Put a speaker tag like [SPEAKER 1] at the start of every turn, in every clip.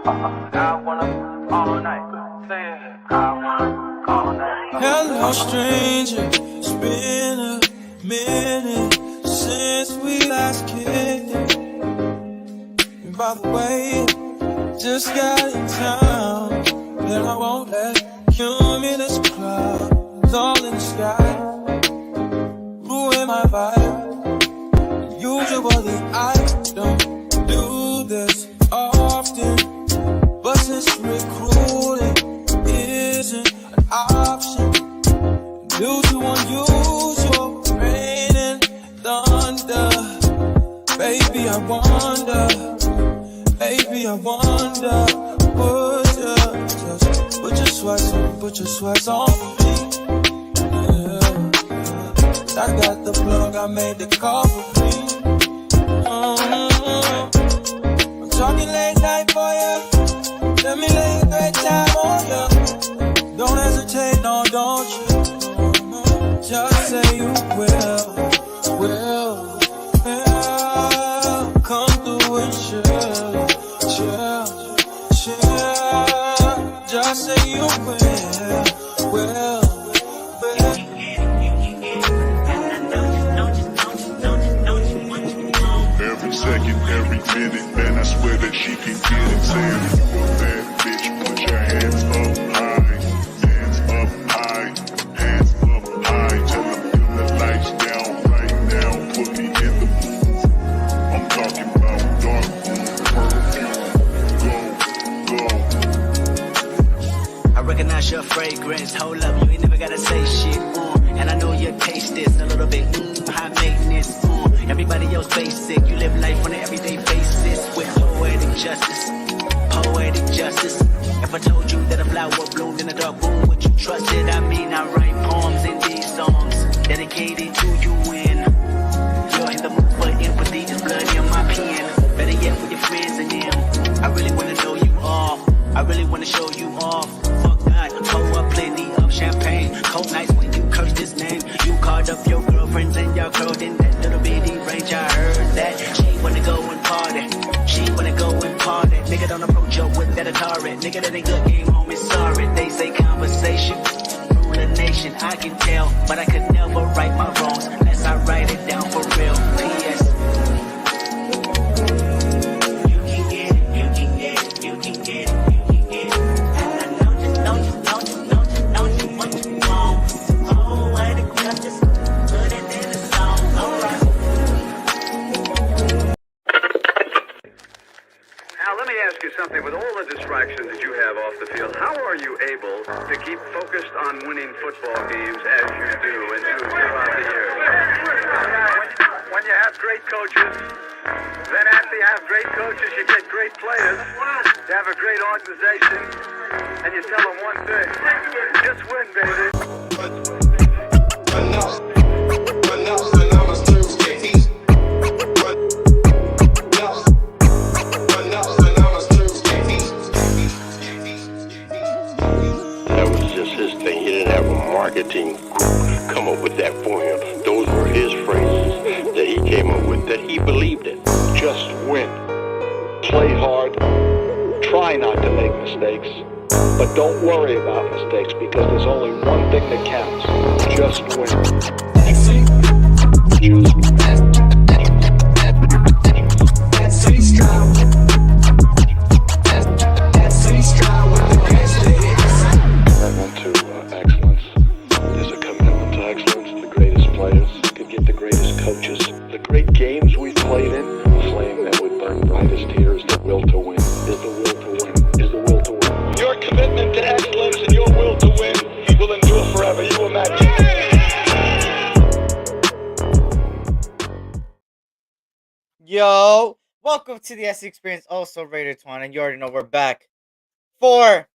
[SPEAKER 1] I wanna all night. Say it. I wanna all night.
[SPEAKER 2] Hello, stranger. It's been a minute since we last kicked it. And by the way, just got in town, and I won't let cumulus clouds all in the sky ruin my vibe. Usually I don't do this often, but since recruiting isn't an option due to unusual rain and thunder, baby I wonder, put your sweats on me. Yeah. I got the plug, I made the call for me. I'm talking late night for ya. Let me lay a great time on ya. Don't hesitate, no, don't you? Just say you will. Come through and chill. Just say you will.
[SPEAKER 3] Every second, every minute, man, I swear that she can get it. Saying you a bad bitch, put your hands up high, hands up high, hands up high. Tell them dim the lights down right now, put me in the mood. I'm talking about dark perfume. Go.
[SPEAKER 4] I recognize your fragrance, hold up, you ain't never gotta say shit, and I know your taste is a little bit, high maintenance, everybody else basic, you live life on an everyday basis, with poetic justice, if I told you that a flower bloomed in a dark room, would you trust it? I mean, I write poems in these songs, dedicated to you when you're in the mood for empathy, there's blood in my pen, better yet with your friends and them, I really wanna know you all, I really wanna show you off. Fuck God, pour up plenty of champagne. Cold nights when you curse this name. You called up your girlfriends and y'all curled in that little bitty range. I heard that she wanna go and party. Nigga don't approach her with that Atari. Nigga that ain't good game home is sorry. They say conversation rule a nation. I can tell, but I could never right my wrongs unless I write it down for real. P.S.
[SPEAKER 5] Something with all the distractions that you have off the field, how are you able to keep focused on winning football games as you do and do throughout the year? When you have great coaches, then after you have great coaches, you get great players. You have a great organization, and you tell them one thing: just win, baby.
[SPEAKER 6] Marketing come up with that for him. Those were his phrases that he came up with, that he believed in.
[SPEAKER 7] Just win. Play hard. Try not to make mistakes. But don't worry about mistakes because there's only one thing that counts. Just win. Just win. Coaches, the great games we played in, the flame that would burn brightest here is the will to win, is the will to win, is the will to win. Your commitment to excellence and your will to win will endure forever, you imagine.
[SPEAKER 8] Yo, welcome to the YESSIR Experience, also Raider Twuan, and you already know we're back for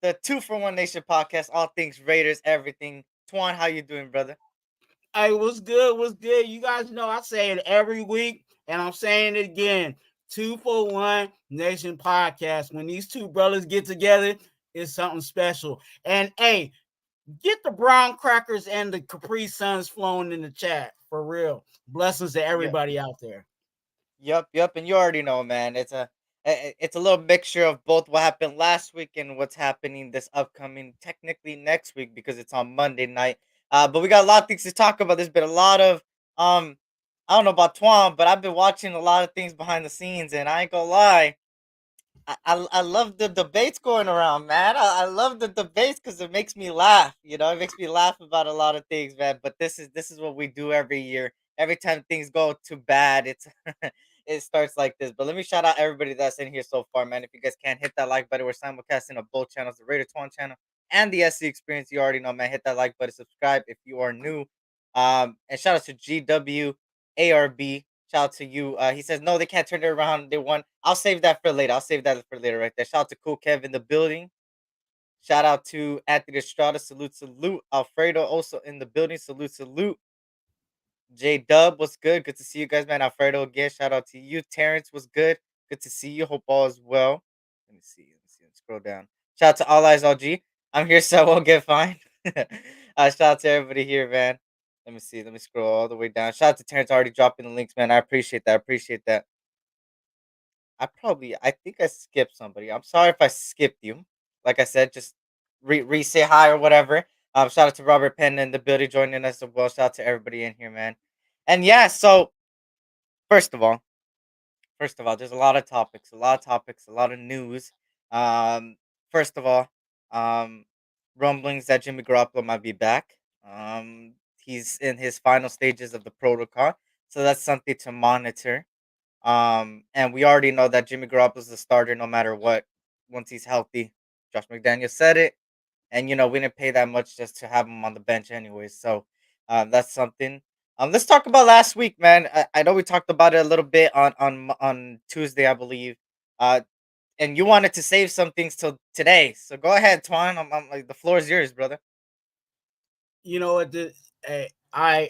[SPEAKER 8] the 2-for-1 Nation podcast, all things Raiders, everything. Twuan, how you doing, brother?
[SPEAKER 9] Hey, what's good? What's good? You guys know I say it every week, and I'm saying it again. 2-for-1 Nation podcast. When these two brothers get together, it's something special. And hey, get the brown crackers and the Capri Suns flowing in the chat for real. Blessings to everybody out there.
[SPEAKER 8] Yep. And you already know, man. It's a It's a little mixture of both what happened last week and what's happening this upcoming, technically next week because it's on Monday night. But we got a lot of things to talk about. There's been a lot of I don't know about Twuan, but I've been watching a lot of things behind the scenes, and I ain't gonna lie. I love the debates going around, man. I love the debates because it makes me laugh. You know, it makes me laugh about a lot of things, man. But this is what we do every year. Every time things go too bad, it's it starts like this. But let me shout out everybody that's in here so far, man. If you guys can't hit that like button, we're simulcasting on both channels, the Raider Twuan channel and the SC Experience. You already know, man. Hit that like button, subscribe if you are new. And shout out to GWARB. Shout out to you. He says no, they can't turn it around. They won. I'll save that for later. I'll save that for later, right there. Shout out to Cool Kev in the building. Shout out to Anthony Estrada. Salute, salute. Alfredo also in the building. Salute, salute. J Dub was good. Good to see you guys, man. Alfredo again. Shout out to you. Terrence was good. Good to see you. Hope all is well. Let me see. Let's scroll down. Shout out to All Eyes LG. I'm here so I won't get fined. Shout out to everybody here, man. Let me see. Let me scroll all the way down. Shout out to Terrence already dropping the links, man. I appreciate that. I appreciate that. I think I skipped somebody. I'm sorry if I skipped you. Like I said, just say hi or whatever. Shout out to Robert Penn in the building joining us as well. Shout out to everybody in here, man. And yeah, so first of all, there's a lot of topics, a lot of news. Um, first of all, um, rumblings that Jimmy Garoppolo might be back. He's in his final stages of the protocol, so that's something to monitor. And we already know that Jimmy Garoppolo's the starter no matter what once he's healthy. Josh McDaniel said it, and we didn't pay that much just to have him on the bench anyways. So that's something. Let's talk about last week, man. I know we talked about it a little bit on Tuesday, I believe. And you wanted to save some things till today, so go ahead, Twuan. I'm like the floor is yours, brother.
[SPEAKER 9] You know what? I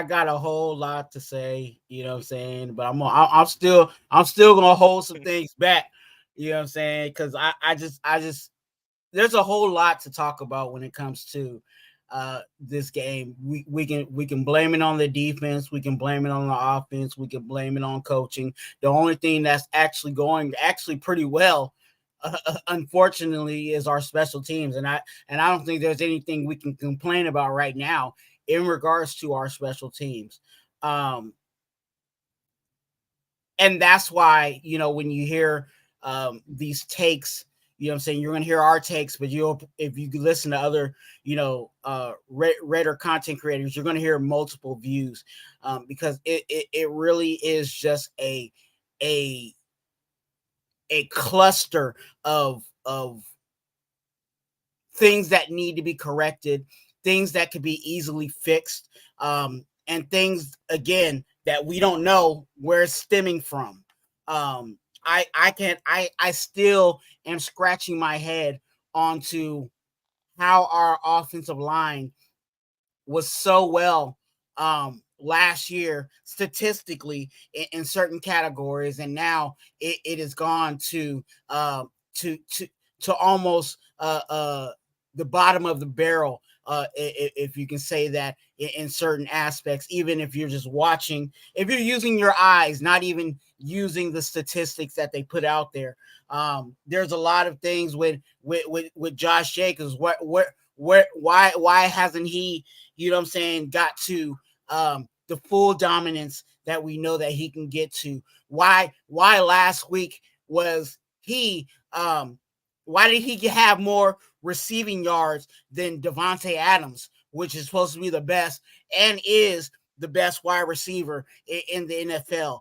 [SPEAKER 9] got a whole lot to say. You know what I'm saying, but I'm still gonna hold some things back. You know what I'm saying? Because I just there's a whole lot to talk about when it comes to this game. We can blame it on the defense, we can blame it on the offense, we can blame it on coaching. The only thing that's actually going pretty well, unfortunately, is our special teams, and I don't think there's anything we can complain about right now in regards to our special teams. Um, and that's why, when you hear these takes, you know what I'm saying, you're going to hear our takes, but if you listen to other, Raider content creators, you're going to hear multiple views, because it really is just a cluster of things that need to be corrected, things that could be easily fixed, and things, again, that we don't know where it's stemming from. I still am scratching my head onto how our offensive line was so well last year statistically in certain categories, and now it has gone to almost the bottom of the barrel, if you can say that, in certain aspects. Even if you're just watching, if you're using your eyes, not even using the statistics that they put out there, there's a lot of things with Josh Jacobs. Why hasn't he, you know what I'm saying, got to the full dominance that we know that he can get to? Why last week was he why did he have more receiving yards than Devontae Adams, which is supposed to be the best and is the best wide receiver in the NFL?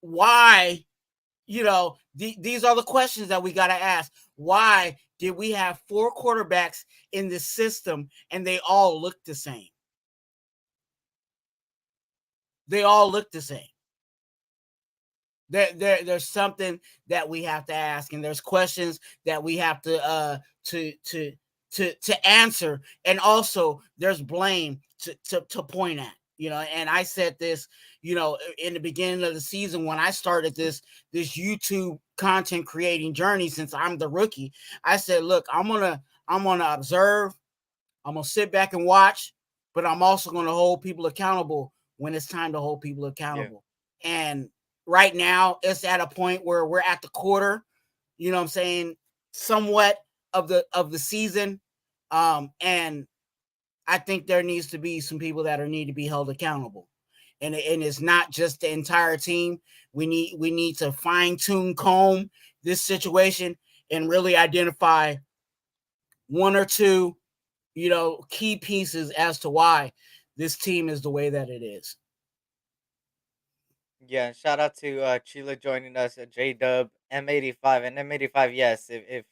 [SPEAKER 9] Why? These are the questions that we got to ask. Why did we have 4 quarterbacks in this system and they all look the same? They all look the same. There's something that we have to ask, and there's questions that we have to answer, and also there's blame to point at. And I said this, in the beginning of the season when I started this YouTube content creating journey, since I'm the rookie. I said, look, I'm gonna observe, I'm gonna sit back and watch, but I'm also gonna hold people accountable when it's time to hold people accountable. Yeah. And right now it's at a point where we're at the quarter, you know what I'm saying, somewhat of the season. And I think there needs to be some people that need to be held accountable. And it's not just the entire team. We need to fine-tune comb this situation and really identify one or two, key pieces as to why this team is the way that it is.
[SPEAKER 8] Yeah, shout out to Chila joining us at J Dub M85 and M85. Yes, if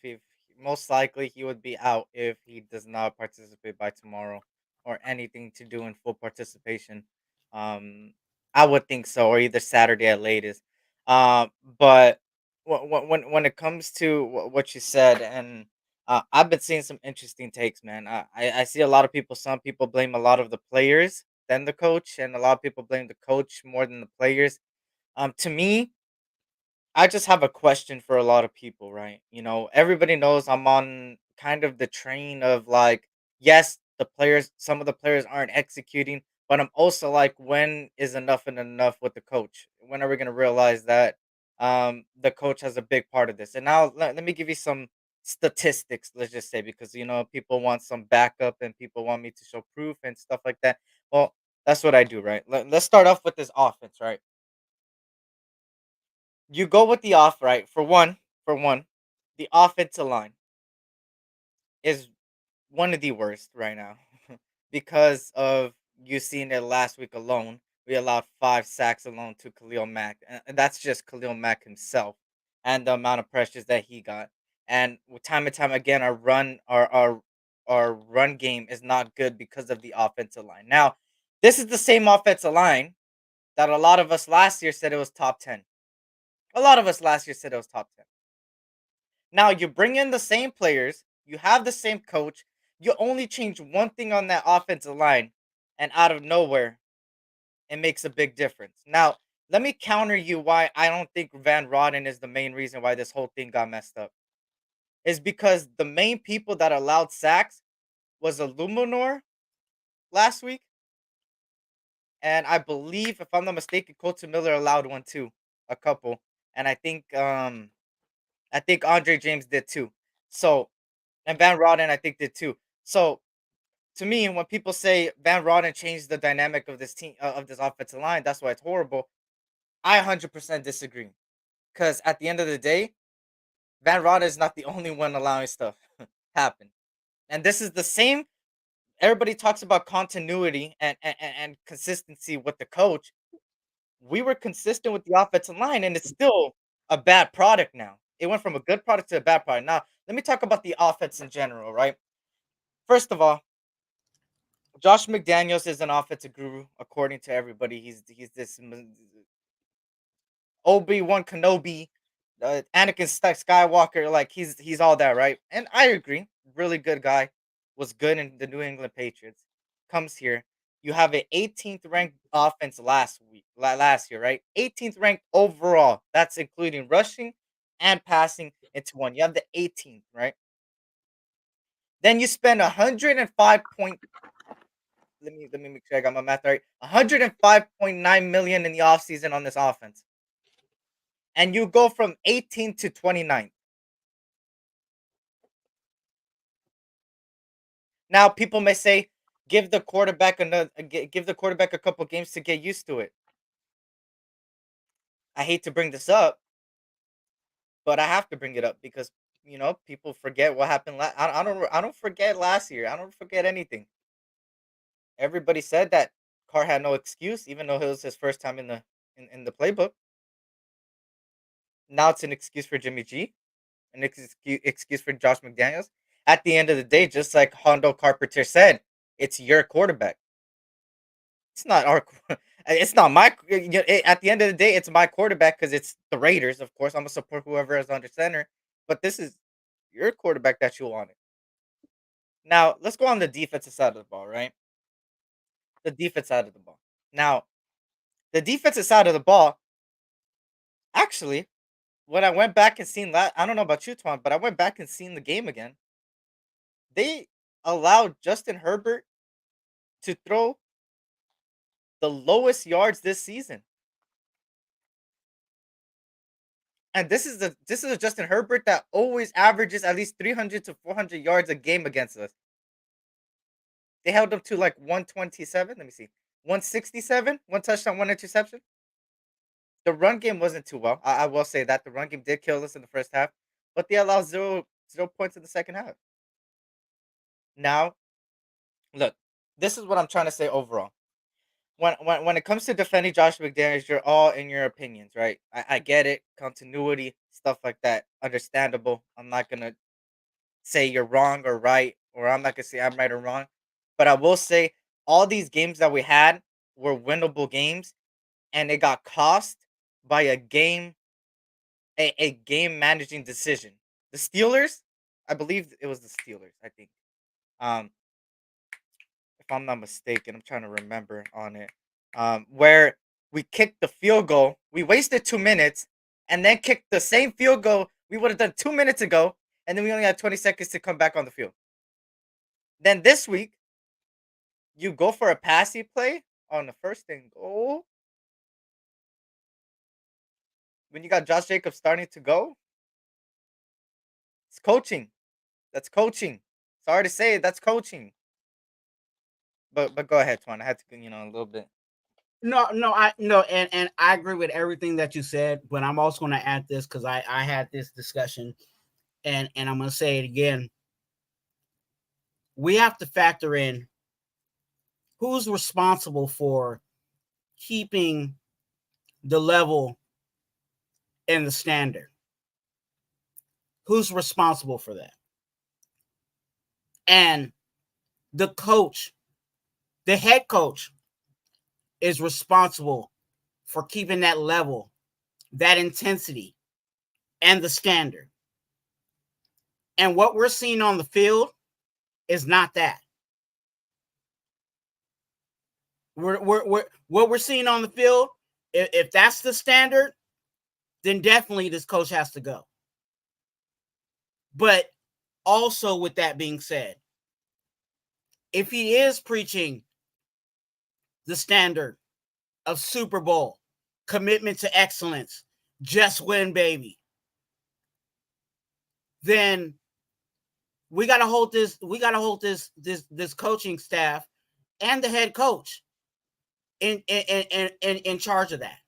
[SPEAKER 8] most likely he would be out if he does not participate by tomorrow or anything to do in full participation. Um, I would think so, or either Saturday at latest. But when it comes to what you said, and I've been seeing some interesting takes, man. I see a lot of people. Some people blame a lot of the players than the coach, and a lot of people blame the coach more than the players. To me, I just have a question for a lot of people, right? Everybody knows I'm on kind of the train of like, yes, some of the players aren't executing, but I'm also like, when is enough and enough with the coach? When are we going to realize that the coach has a big part of this? And now let me give you some statistics, let's just say, because, people want some backup and people want me to show proof and stuff like that. Well, that's what I do, right? Let's start off with this offense, right? You go with the off right for one, the offensive line is one of the worst right now because of you seeing it last week alone. We allowed 5 sacks alone to Khalil Mack, and that's just Khalil Mack himself and the amount of pressures that he got. Time and time again, our run game is not good because of the offensive line. Now, this is the same offensive line that a lot of us last year said it was top 10. A lot of us last year said it was top 10. Now you bring in the same players, you have the same coach, you only change one thing on that offensive line, and out of nowhere, it makes a big difference. Now, let me counter you why I don't think Van Rodden is the main reason why this whole thing got messed up. Is because the main people that allowed sacks was Illuminor last week, and I believe, if I'm not mistaken, Colton Miller allowed one too, a couple, and I think Andre James did too. So, and Van Rodden, I think, did too. So, to me, when people say Van Rodden changed the dynamic of this team, of this offensive line, that's why it's horrible. I 100% disagree. Because at the end of the day, Van Rodden is not the only one allowing stuff happen. And this is the same. Everybody talks about continuity and consistency with the coach. We were consistent with the offensive line, and it's still a bad product now. It went from a good product to a bad product. Now, let me talk about the offense in general, right? First of all, Josh McDaniels is an offensive guru, according to everybody. He's this Obi-Wan Kenobi, Anakin Skywalker. Like he's all that, right? And I agree. Really good guy. Was good in the New England Patriots. Comes here. You have an 18th ranked offense last year, right? 18th ranked overall. That's including rushing and passing into one. You have the 18th, right? Then you spend 105 point. Let me make sure I got my math right. 105.9 million in the offseason on this offense. And you go from 18 to 29. Now people may say give the quarterback a couple games to get used to it. I hate to bring this up, but I have to bring it up because people forget what happened I don't forget last year. I don't forget anything. Everybody said that Carr had no excuse even though it was his first time in the playbook. Now it's an excuse for Jimmy G, an excuse for Josh McDaniels. At the end of the day, just like Hondo Carpenter said, it's your quarterback. It's not our. It's not my. At the end of the day, it's my quarterback because it's the Raiders. Of course, I'm gonna support whoever is under center, but this is your quarterback that you wanted. Now let's go on the defensive side of the ball, right? The defense side of the ball. Now the defensive side of the ball. Actually, when I went back and seen that, I don't know about you, Twan, but I went back and seen the game again. They allowed Justin Herbert to throw the lowest yards this season. And this is a Justin Herbert that always averages at least 300 to 400 yards a game against us. They held up to like 127. Let me see. 167, one touchdown, one interception. The run game wasn't too well. I will say that the run game did kill us in the first half, but they allowed zero points in the second half. Now, look, this is what I'm trying to say overall. When it comes to defending Josh McDaniels, you're all in your opinions, right? I get it, continuity, stuff like that, understandable. I'm not gonna say you're wrong or right, or I'm not gonna say I'm right or wrong, but I will say all these games that we had were winnable games, and it got cost by a game managing decision. The Steelers, I believe it was the Steelers. I think, um, if I'm not mistaken, I'm trying to remember on it. Where we kicked the field goal, we wasted 2 minutes, and then kicked the same field goal we would have done 2 minutes ago, and then we only had 20 seconds to come back on the field. Then this week, you go for a passing play on the first and goal when you got Josh Jacobs starting to go. It's coaching. That's coaching. Sorry to say, that's coaching. But go ahead, Twan. I had to, a little bit.
[SPEAKER 9] And I agree with everything that you said, but I'm also going to add this because I had this discussion, and I'm going to say it again. We have to factor in who's responsible for keeping the level and the standard. Who's responsible for that? And the coach, the head coach, is responsible for keeping that level, that intensity, and the standard. And what we're seeing on the field is not that. What we're seeing on the field, if that's the standard, then definitely this coach has to go. But also, with that being said, if he is preaching the standard of Super Bowl, commitment to excellence, just win, baby, then we got to hold this coaching staff and the head coach in charge of that.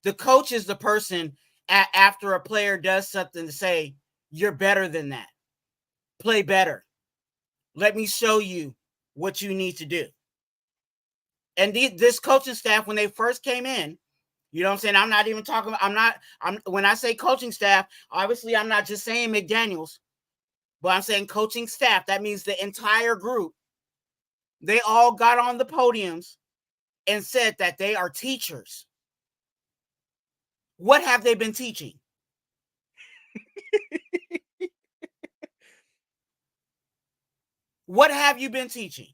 [SPEAKER 9] The coach is the person after a player does something to say, you're better than that. Play better. Let me show you what you need to do. And this coaching staff, when they first came in, you know what I'm saying? I'm not even talking about, when I say coaching staff, obviously I'm not just saying McDaniels, but I'm saying coaching staff. That means the entire group. They all got on the podiums and said that they are teachers. What have they been teaching? What have you been teaching?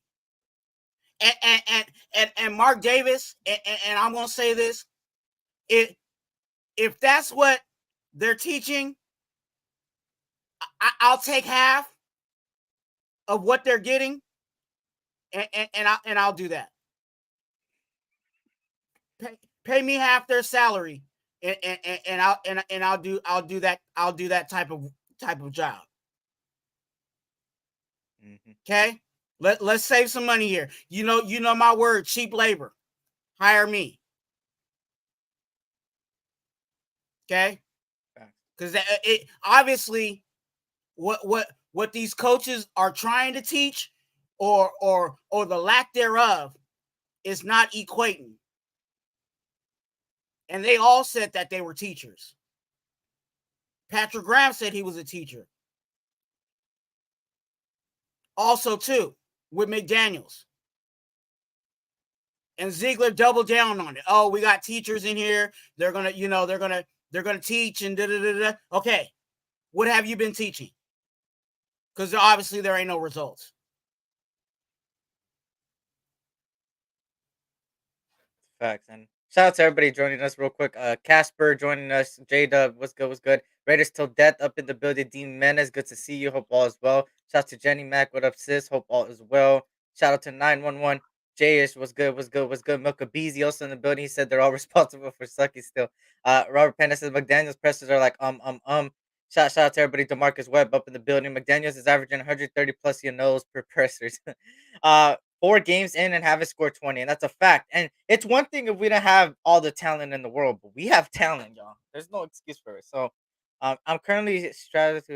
[SPEAKER 9] And Mark Davis, and I'm going to say this, if that's what they're teaching, I'll take half of what they're getting, and I'll do that. Pay me half their salary, and I'll do that type of job.
[SPEAKER 8] Mm-hmm.
[SPEAKER 9] Okay, let's save some money here. You know my word, cheap labor. Hire me. Okay, because it obviously what these coaches are trying to teach, or the lack thereof, is not equating. And they all said that they were teachers. Patrick Graham said he was a teacher. Also, too, with McDaniels. And Ziegler doubled down on it. Oh, we got teachers in here. They're gonna teach and da-da-da-da. Okay, what have you been teaching? Because obviously there ain't no results.
[SPEAKER 8] Facts. And shout out to everybody joining us real quick. Casper joining us. J-Dub, what's good? Raiders till death up in the building. Dean Menace, good to see you. Hope all is well. Shout out to Jenny Mac. What up, sis? Hope all is well. Shout out to 911. Jayish was good, was good, was good. Milka Beezy also in the building. He said they're all responsible for sucky still. Robert Pena says McDaniels pressers are like Shout out to everybody. Demarcus Webb up in the building. McDaniels is averaging 130 plus your nose per pressers. 4 games in and haven't scored 20, and that's a fact. And it's one thing if we don't have all the talent in the world, but we have talent, y'all. There's no excuse for it. So, I'm currently strapped.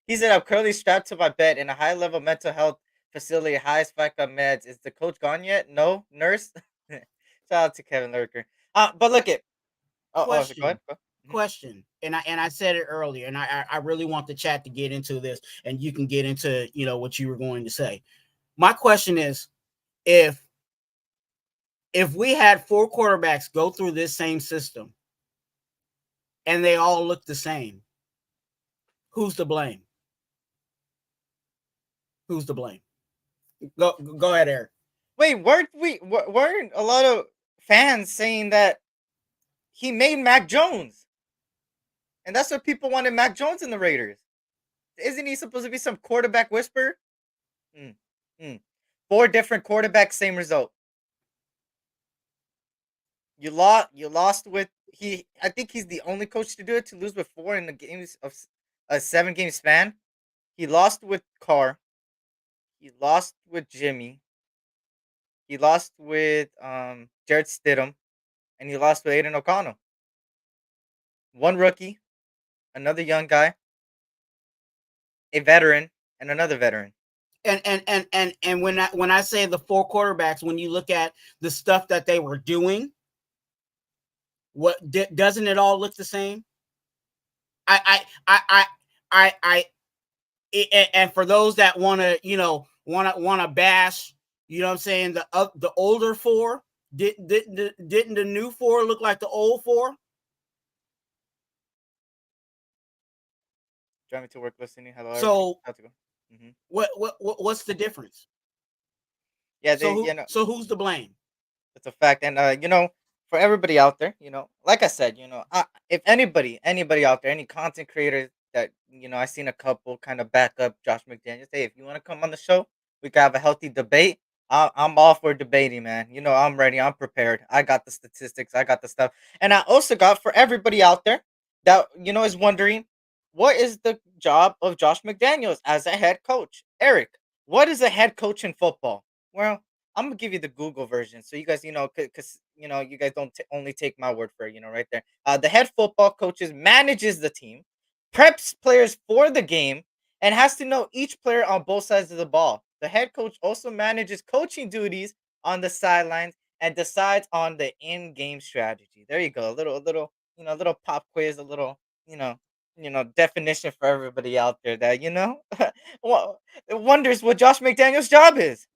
[SPEAKER 8] He said, "I'm currently strapped to my bed in a high-level mental health facility, highest spike on meds. Is the coach gone yet? No, nurse." Shout out to Kevin Lurker. But look it. Oh, go ahead.
[SPEAKER 9] Question,
[SPEAKER 8] Go. Mhm.
[SPEAKER 9] question, and I said it earlier, and I really want the chat to get into this, and you can get into what you were going to say. My question is, if we had 4 quarterbacks go through this same system and they all look the same, who's to blame? Who's to blame? Go ahead, Eric.
[SPEAKER 8] Wait, weren't a lot of fans saying that he made Mac Jones, and that's what people wanted Mac Jones in the Raiders? Isn't he supposed to be some quarterback whisperer? Mm, mm. 4 different quarterbacks, same result. You lost with he. I think he's the only coach to do it, to lose with 4 in the games of a 7 game span. He lost with Carr. He lost with Jimmy. He lost with Jared Stidham, and he lost with Aiden O'Connell. One rookie, another young guy, a veteran, and another veteran.
[SPEAKER 9] And when I say the 4 quarterbacks, when you look at the stuff that they were doing, what doesn't it all look the same? And for those that want to bash, what I'm saying, the older 4, didn't the new 4 look like the old 4?
[SPEAKER 8] Driving to work, listening. Hello, everybody.
[SPEAKER 9] So
[SPEAKER 8] How's it going? Mm-hmm.
[SPEAKER 9] what's the difference?
[SPEAKER 8] Yeah,
[SPEAKER 9] So who's to blame?
[SPEAKER 8] it's a fact. And for everybody out there, like I said, if anybody out there, any content creators that I seen a couple kind of back up Josh McDaniels. Hey, if you want to come on the show, we can have a healthy debate. I'm all for debating, man. I'm ready. I'm prepared. I got the statistics. I got the stuff, and I also got for everybody out there that is wondering, what is the job of Josh McDaniels as a head coach? Eric, what is a head coach in football? Well, I'm gonna give you the Google version, so you guys, because you guys don't only take my word for it, right there. The head football coaches manages the team, preps players for the game, and has to know each player on both sides of the ball. The head coach also manages coaching duties on the sidelines and decides on the in-game strategy. There you go, a little pop quiz, a little, you know, definition for everybody out there that wonders what Josh McDaniel's job is.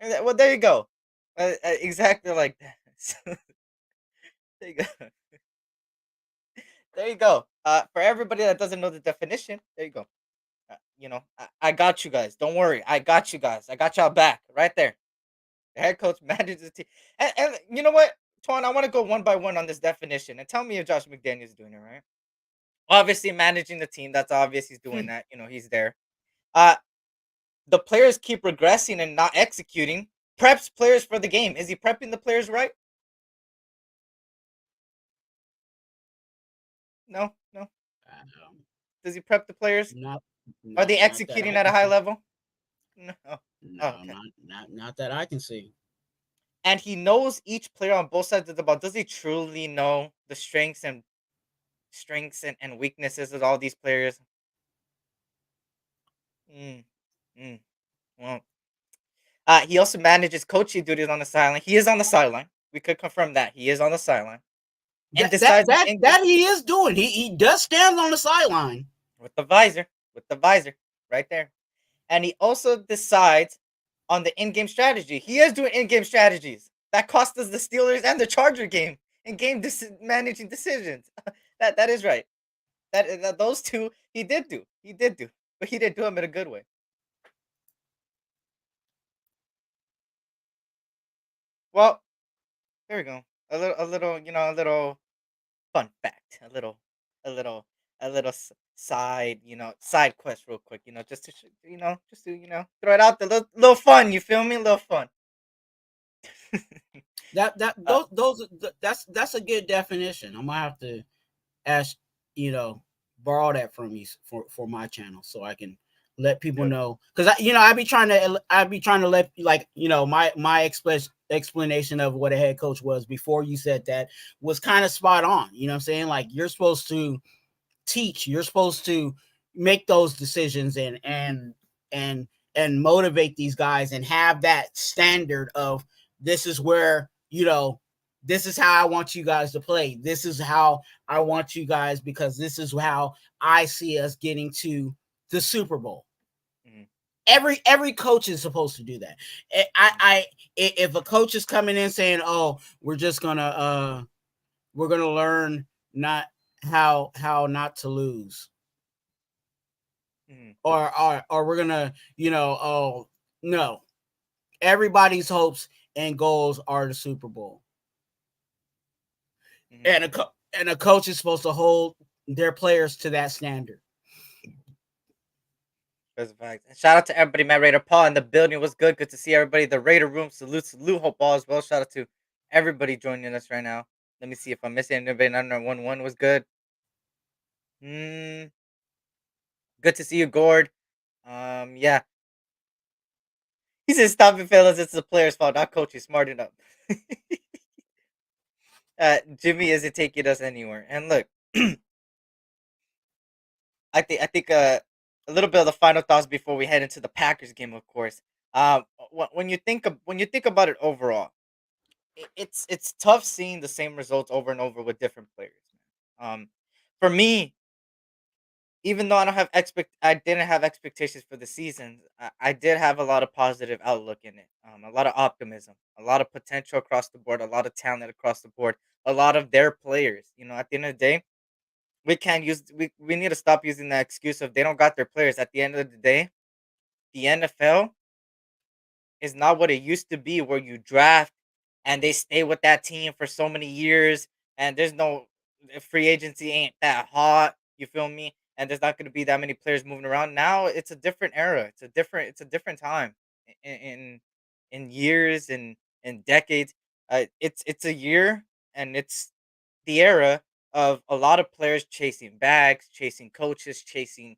[SPEAKER 8] Well, there you go. Exactly like that. So, there you go. There you go. For everybody that doesn't know the definition, there you go. I got you guys. Don't worry. I got you guys. I got y'all back right there. The head coach manages the team. And you know what, Twan? I want to go one by one on this definition and tell me if Josh McDaniel's doing it right. Obviously, managing the team. That's obvious. He's doing that. He's there. Uh, the players keep regressing and not executing. Preps players for the game. Is he prepping the players right? No, no. Does he prep the players?
[SPEAKER 9] Not,
[SPEAKER 8] Are they executing at a high level? No.
[SPEAKER 9] No,
[SPEAKER 8] Okay.
[SPEAKER 9] not that I can see.
[SPEAKER 8] And he knows each player on both sides of the ball. Does he truly know the strengths and weaknesses of all these players? Mm, mm. Well, he also manages coaching duties on the sideline. He is on the sideline. We could confirm that he is on the sideline. And decides
[SPEAKER 9] That he is doing. He does stand on the sideline
[SPEAKER 8] with the visor, right there. And he also decides on the in-game strategy. He is doing in-game strategies that cost us the Steelers and the Charger game in game managing decisions. That is right. That those two he did do, but he didn't do them in a good way. Well, there we go. A little fun fact. A little, side quest real quick, just to throw it out there, little fun. You feel me? Little fun.
[SPEAKER 9] That
[SPEAKER 8] Uh,
[SPEAKER 9] those that's a good definition. I'm gonna have to ask, you know, borrow that from you for my channel so I can let people
[SPEAKER 8] yep.
[SPEAKER 9] know, because I be trying to let, like, my explanation of what a head coach was before you said that was kind of spot on. You know what I'm saying? Like, you're supposed to teach, you're supposed to make those decisions and motivate these guys and have that standard of, this is where, this is how I want you guys to play. This is how I want you guys, because this is how I see us getting to the Super Bowl.
[SPEAKER 8] Mm-hmm.
[SPEAKER 9] Every coach is supposed to do that. If a coach is coming in saying, "Oh, we're gonna learn not how not to lose,"
[SPEAKER 8] Mm-hmm.
[SPEAKER 9] or we're gonna, oh no, everybody's hopes and goals are the Super Bowl.
[SPEAKER 8] Mm-hmm.
[SPEAKER 9] And a coach is supposed to hold their players to that standard.
[SPEAKER 8] That's a fact. And shout out to everybody, man. Raider Paul in the building was good. Good to see everybody. The Raider room. Salute, Hope Ball as well. Shout out to everybody joining us right now. Let me see if I'm missing anybody. 991 was good. Good to see you, Gord. Yeah. He said, "Stop it, fellas. It's the player's fault, not coach. He's smart enough." Jimmy isn't taking us anywhere. And look, I think a little bit of the final thoughts before we head into the Packers game, of course. When you think about it overall, it's tough seeing the same results over and over with different players. For me, even though I didn't have expectations for the season. I did have a lot of positive outlook in it. A lot of optimism, a lot of potential across the board, a lot of talent across the board, a lot of their players. At the end of the day, we need to stop using that excuse of they don't got their players. At the end of the day, the NFL is not what it used to be, where you draft and they stay with that team for so many years, and there's no free agency ain't that hot. You feel me? And there's not going to be that many players moving around. Now it's a different era. It's a different time in years and in decades. It's a year, and it's the era of a lot of players chasing bags, chasing coaches, chasing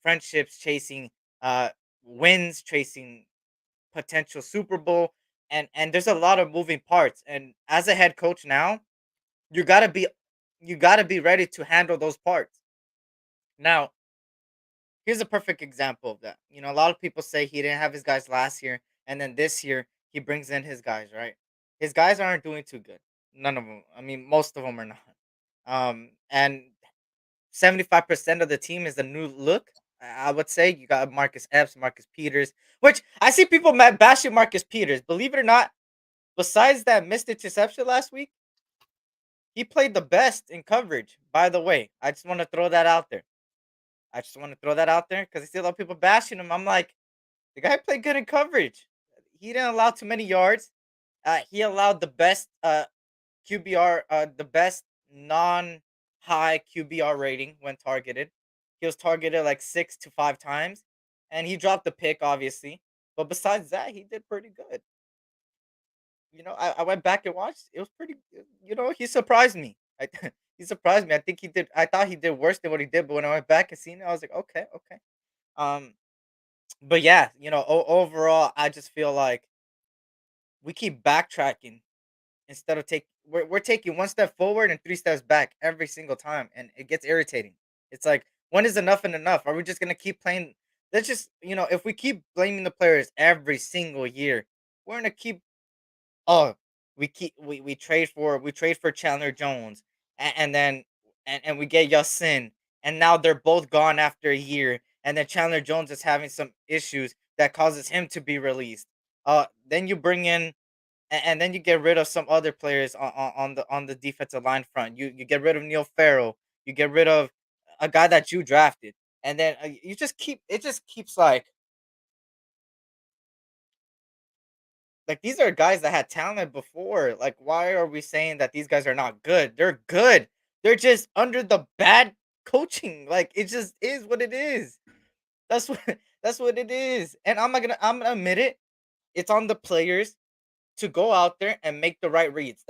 [SPEAKER 8] friendships, chasing uh wins, chasing potential Super Bowl, and there's a lot of moving parts. And as a head coach now, you gotta be you gotta be ready to handle those parts. Now, here's a perfect example of that. A lot of people say he didn't have his guys last year, and then this year he brings in his guys, right? His guys aren't doing too good. None of them. I mean, most of them are not. And 75% of the team is a new look. I would say you got Marcus Epps, Marcus Peters, which I see people bashing Marcus Peters. Believe it or not, besides that missed interception last week, he played the best in coverage. By the way, I just want to throw that out there. I just want to throw that out there because I see a lot of people bashing him. I'm like, the guy played good in coverage. He didn't allow too many yards. He allowed the best QBR, the best non-high QBR rating when targeted. He was targeted like 6 to 5 times, and he dropped the pick, obviously. But besides that, he did pretty good. I went back and watched. It was pretty. He surprised me. He surprised me. I think he did. I thought he did worse than what he did, but when I went back and seen it, I was like, okay, okay. Um, but yeah, overall, I just feel like we keep backtracking instead of we're taking one step forward and 3 steps back every single time, and it gets irritating. It's like, when is enough and enough? Are we just gonna keep playing? Let's just, if we keep blaming the players every single year, we're gonna keep. Oh, we trade for Chandler Jones, and then and we get Yasin, and now they're both gone after a year, and then Chandler Jones is having some issues that causes him to be released. Then you bring in, and then you get rid of some other players on the defensive line front. You get rid of Neil Farrell. You get rid of a guy that you drafted, and then you just keep it just keeps like these are guys that had talent before. Like, why are we saying that these guys are not good? They're good. They're just under the bad coaching. Like it just is what it is. That's what that's what it is. And I'm gonna admit it. It's on the players to go out there and make the right reads.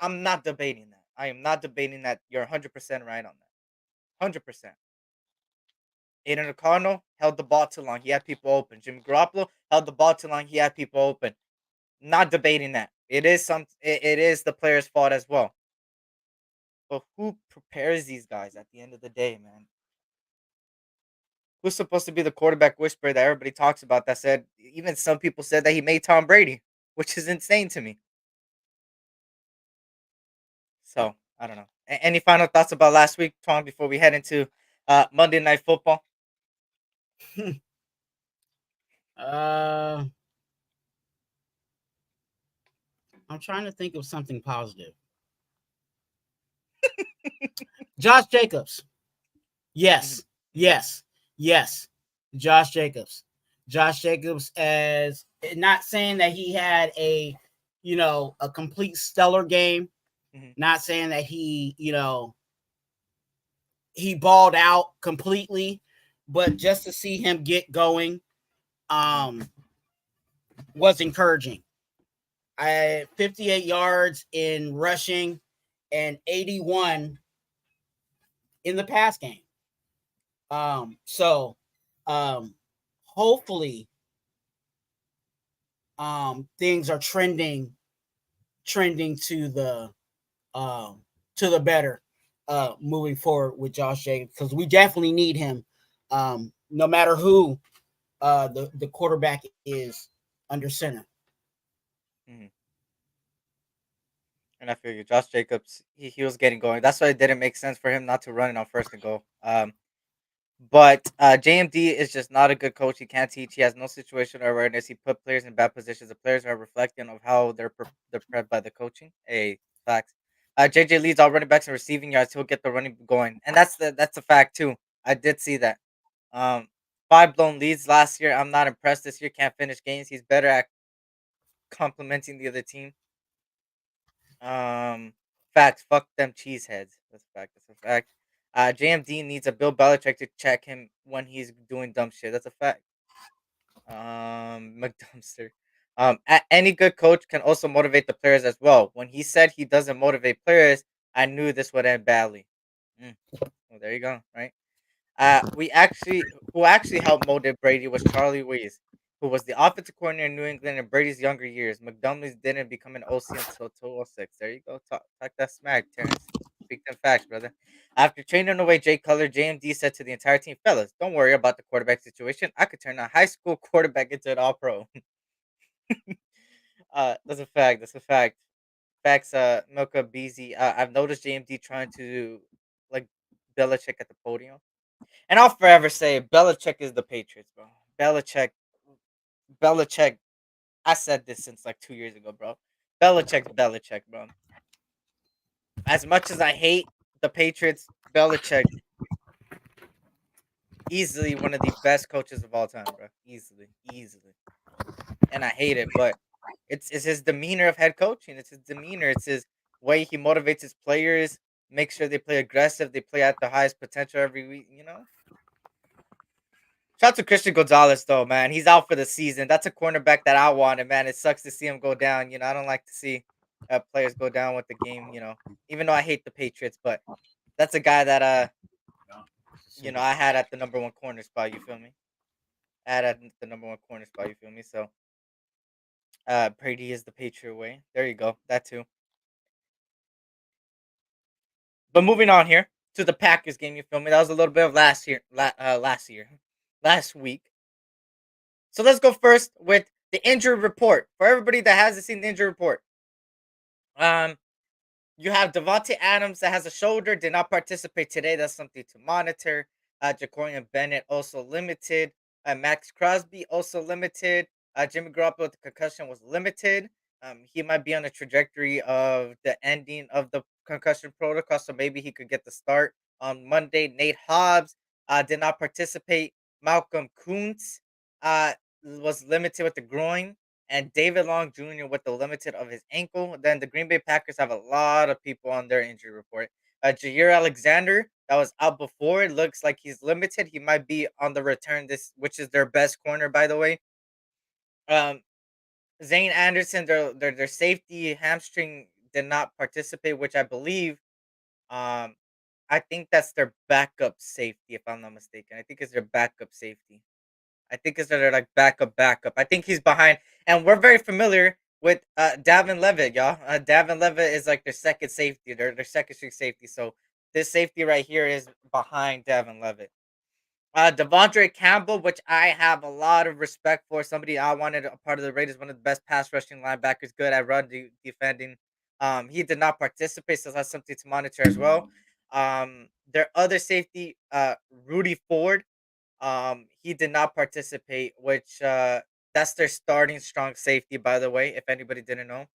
[SPEAKER 8] I'm not debating that. I am not debating that. You're 100% right on that. 100%. Aiden O'Connell held the ball too long. He had people open. Jimmy Garoppolo held the ball too long. He had people open. Not debating that. It is the player's fault as well. But who prepares these guys at the end of the day, man? Who's supposed to be the quarterback whisperer that everybody talks about? That said, even some people said that he made Tom Brady, which is insane to me. So I don't know. Any final thoughts about last week, Tom, before we head into Monday Night Football?
[SPEAKER 9] I'm trying to think of something positive. Josh Jacobs. Yes. Yes. Yes. Josh Jacobs. Josh Jacobs, as not saying that he had a complete stellar game. Not saying that he balled out completely, but just to see him get going was encouraging. I had 58 yards in rushing and 81 in the pass game. So hopefully things are trending to the better moving forward with Josh Jacobs, because we definitely need him no matter who the quarterback is under center.
[SPEAKER 8] And I figured Josh Jacobs, he was getting going. That's why it didn't make sense for him not to run it on first and goal. But JMD is just not a good coach. He can't teach. He has no situational awareness. He put players in bad positions. The players are reflecting of how they're prepared by the coaching. Hey, facts. JJ leads all running backs in receiving yards. He'll get the running going, and that's a fact too. I did see that. 5 blown leads last year. I'm not impressed this year. Can't finish games. He's better at complimenting the other team. Facts. Fuck them cheeseheads. That's a fact. That's a fact. JMD needs a Bill Belichick to check him when he's doing dumb shit. That's a fact. McDumpster. Any good coach can also motivate the players as well. When he said he doesn't motivate players, I knew this would end badly. Well, there you go. Right. Who actually helped motivate Brady was Charlie Weiss, who was the offensive coordinator in New England in Brady's younger years. McDumley's didn't become an OC until 2006. There you go. Talk that smack, Terrence. Speak them facts, brother. After training away Jay Cutler, JMD said to the entire team, "Fellas, don't worry about the quarterback situation. I could turn a high school quarterback into an all-pro." That's a fact. That's a fact. Facts. Milka Beezy. I've noticed JMD trying to like Belichick at the podium. And I'll forever say Belichick is the Patriots, bro. Belichick. I said this since like 2 years ago, bro. Belichick's Belichick, bro. As much as I hate the Patriots, Belichick easily one of the best coaches of all time, bro. Easily. And I hate it, but it's his demeanor of head coaching. It's his demeanor. It's his way he motivates his players, make sure they play aggressive, they play at the highest potential every week, you know? Shout out to Christian Gonzalez, though, man. He's out for the season. That's a cornerback that I wanted, man. It sucks to see him go down. I don't like to see players go down with the game, even though I hate the Patriots, but that's a guy that, I had at the number one corner spot, you feel me? I had at the number one corner spot, you feel me? So, Brady is the Patriot way. There you go. That too. But moving on here to the Packers game, you feel me? That was a little bit of last week. So let's go first with the injury report. For everybody that hasn't seen the injury report, you have Devontae Adams that has a shoulder, did not participate today. That's something to monitor. Jacorian Bennett also limited. Max Crosby also limited. Jimmy Garoppolo with the concussion was limited. He might be on the trajectory of the ending of the concussion protocol, so maybe he could get the start on Monday. Nate Hobbs did not participate. Malcolm Kuntz was limited with the groin, and David Long Jr. with the limited of his ankle. Then the Green Bay Packers have a lot of people on their injury report. Jair Alexander, that was out before. It looks like he's limited. He might be on the return, this which is their best corner, by the way. Um, Zane Anderson, their safety hamstring did not participate, which I believe. Um, I think that's their backup safety, if I'm not mistaken. I think it's their backup safety. I think it's their like backup. I think he's behind, and we're very familiar with Davin Levitt, y'all. Davin Levitt is like their second safety, their second string safety. So this safety right here is behind Davin Levitt. Devondre Campbell, which I have a lot of respect for, somebody I wanted a part of the Raiders, one of the best pass rushing linebackers, good at run defending. He did not participate, so that's something to monitor as well. Their other safety, Rudy Ford, he did not participate, which that's their starting strong safety, by the way, if anybody didn't know.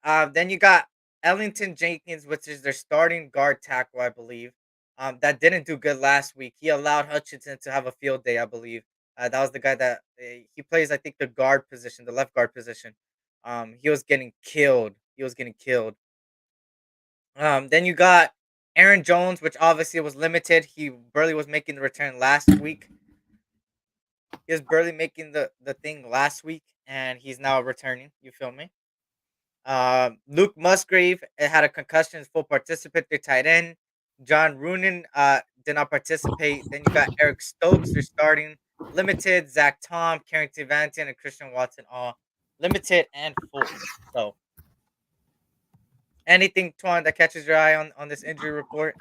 [SPEAKER 8] Then you got Ellington Jenkins, which is their starting guard tackle, I believe. That didn't do good last week. He allowed Hutchinson to have a field day, I believe. That was the guy that he plays, I think, the guard position, the left guard position. He was getting killed. He was getting killed. Then you got Aaron Jones, which obviously was limited. He barely was making the return last week. He was barely making the thing last week, and he's now returning. You feel me? Luke Musgrave had a concussion, full participant. Their tight end. John Roonan did not participate. Then you got Eric Stokes, they're starting limited. Zach Tom, Carrington Vanton, and Christian Watson all limited and full. So, anything, Twan, that catches your eye on this injury report?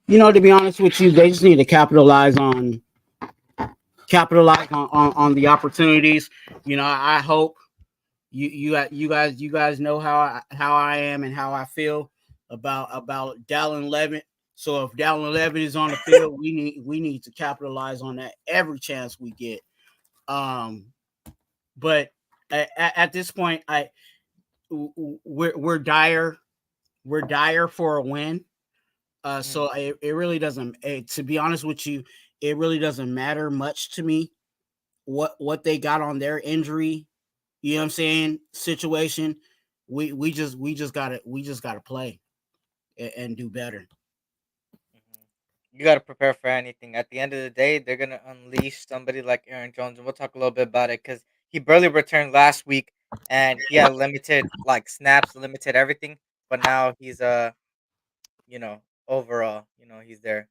[SPEAKER 9] To be honest with you, they just need to capitalize on the opportunities. I hope you guys know how I am and how I feel about Dallin Levitt. So if Dallin Levitt is on the field, we need to capitalize on that every chance we get. But at this point, we're dire for a win. So it really doesn't. To be honest with you, it really doesn't matter much to me what they got on their injury. You know what I'm saying? Situation. We just gotta play and do better.
[SPEAKER 8] You got to prepare for anything. At the end of the day, they're going to unleash somebody like Aaron Jones, and we'll talk a little bit about it because he barely returned last week, and he had limited like snaps, limited everything. But now he's overall, he's there.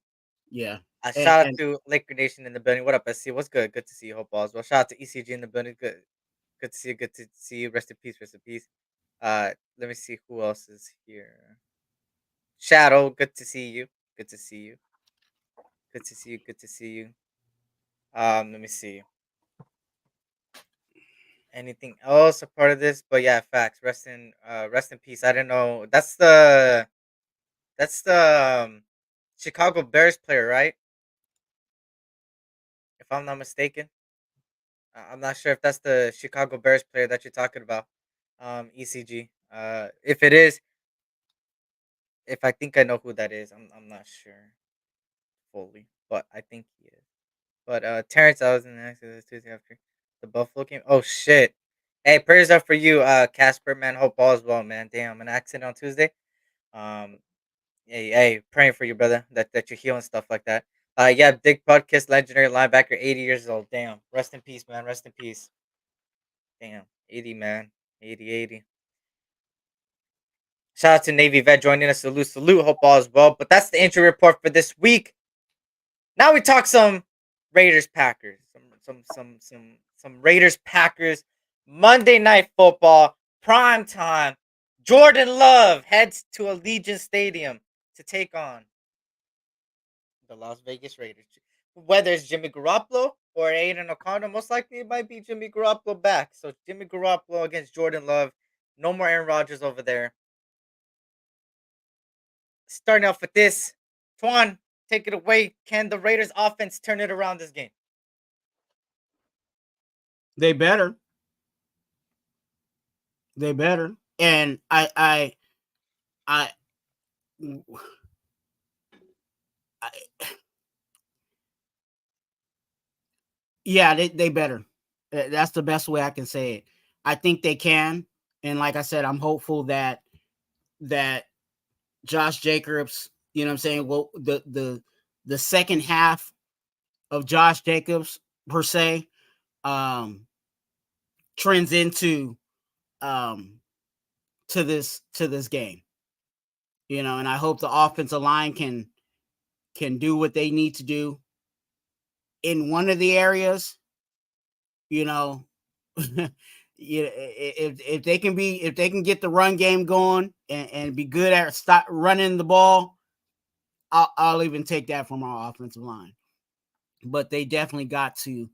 [SPEAKER 9] Yeah.
[SPEAKER 8] Shout out to Laker Nation in the building. What up, SC? What's good? Good to see you. Hope all is well. Shout out to ECG in the building. Good to see you. Good to see you. Rest in peace. Rest in peace. Let me see who else is here. Shadow. Good to see you. Good to see you. Good to see you. Good to see you. Let me see. Anything else a part of this? But yeah, facts. Rest in peace. I don't know. That's the Chicago Bears player, right? If I'm not mistaken. I'm not sure if that's the Chicago Bears player that you're talking about. ECG. If it is, if I think I know who that is, I'm not sure fully, but I think he is. But Terrence, I was in the next Tuesday after the Buffalo game. Oh shit! Hey, prayers up for you, Casper. Man, hope all is well, man. Damn, an accident on Tuesday. Um, hey, praying for you, brother. That you're healing, stuff like that. Yeah, Dick Butkus, legendary linebacker, 80 years old. Damn, rest in peace, man. Rest in peace. Damn, 80, man. 80. Shout out to Navy vet joining us. Salute. Hope all is well. But that's the injury report for this week. Now we talk some Raiders Packers. Some Raiders Packers Monday Night Football prime time. Jordan Love heads to Allegiant Stadium to take on the Las Vegas Raiders. Whether it's Jimmy Garoppolo or Aiden O'Connell, most likely it might be Jimmy Garoppolo back. So Jimmy Garoppolo against Jordan Love. No more Aaron Rodgers over there. Starting off with this, Twuan, take it away. Can the Raiders offense turn it around this game?
[SPEAKER 9] They better. And I yeah, they better. That's the best way I can say it. I think they can, and like I said, I'm hopeful that Josh Jacobs, you know what I'm saying? Well, the second half of Josh Jacobs per se trends into to this game. You know, and I hope the offensive line can do what they need to do in one of the areas. You know, if they can get the run game going and be good at stop running the ball, I'll even take that from our offensive line. But they definitely got to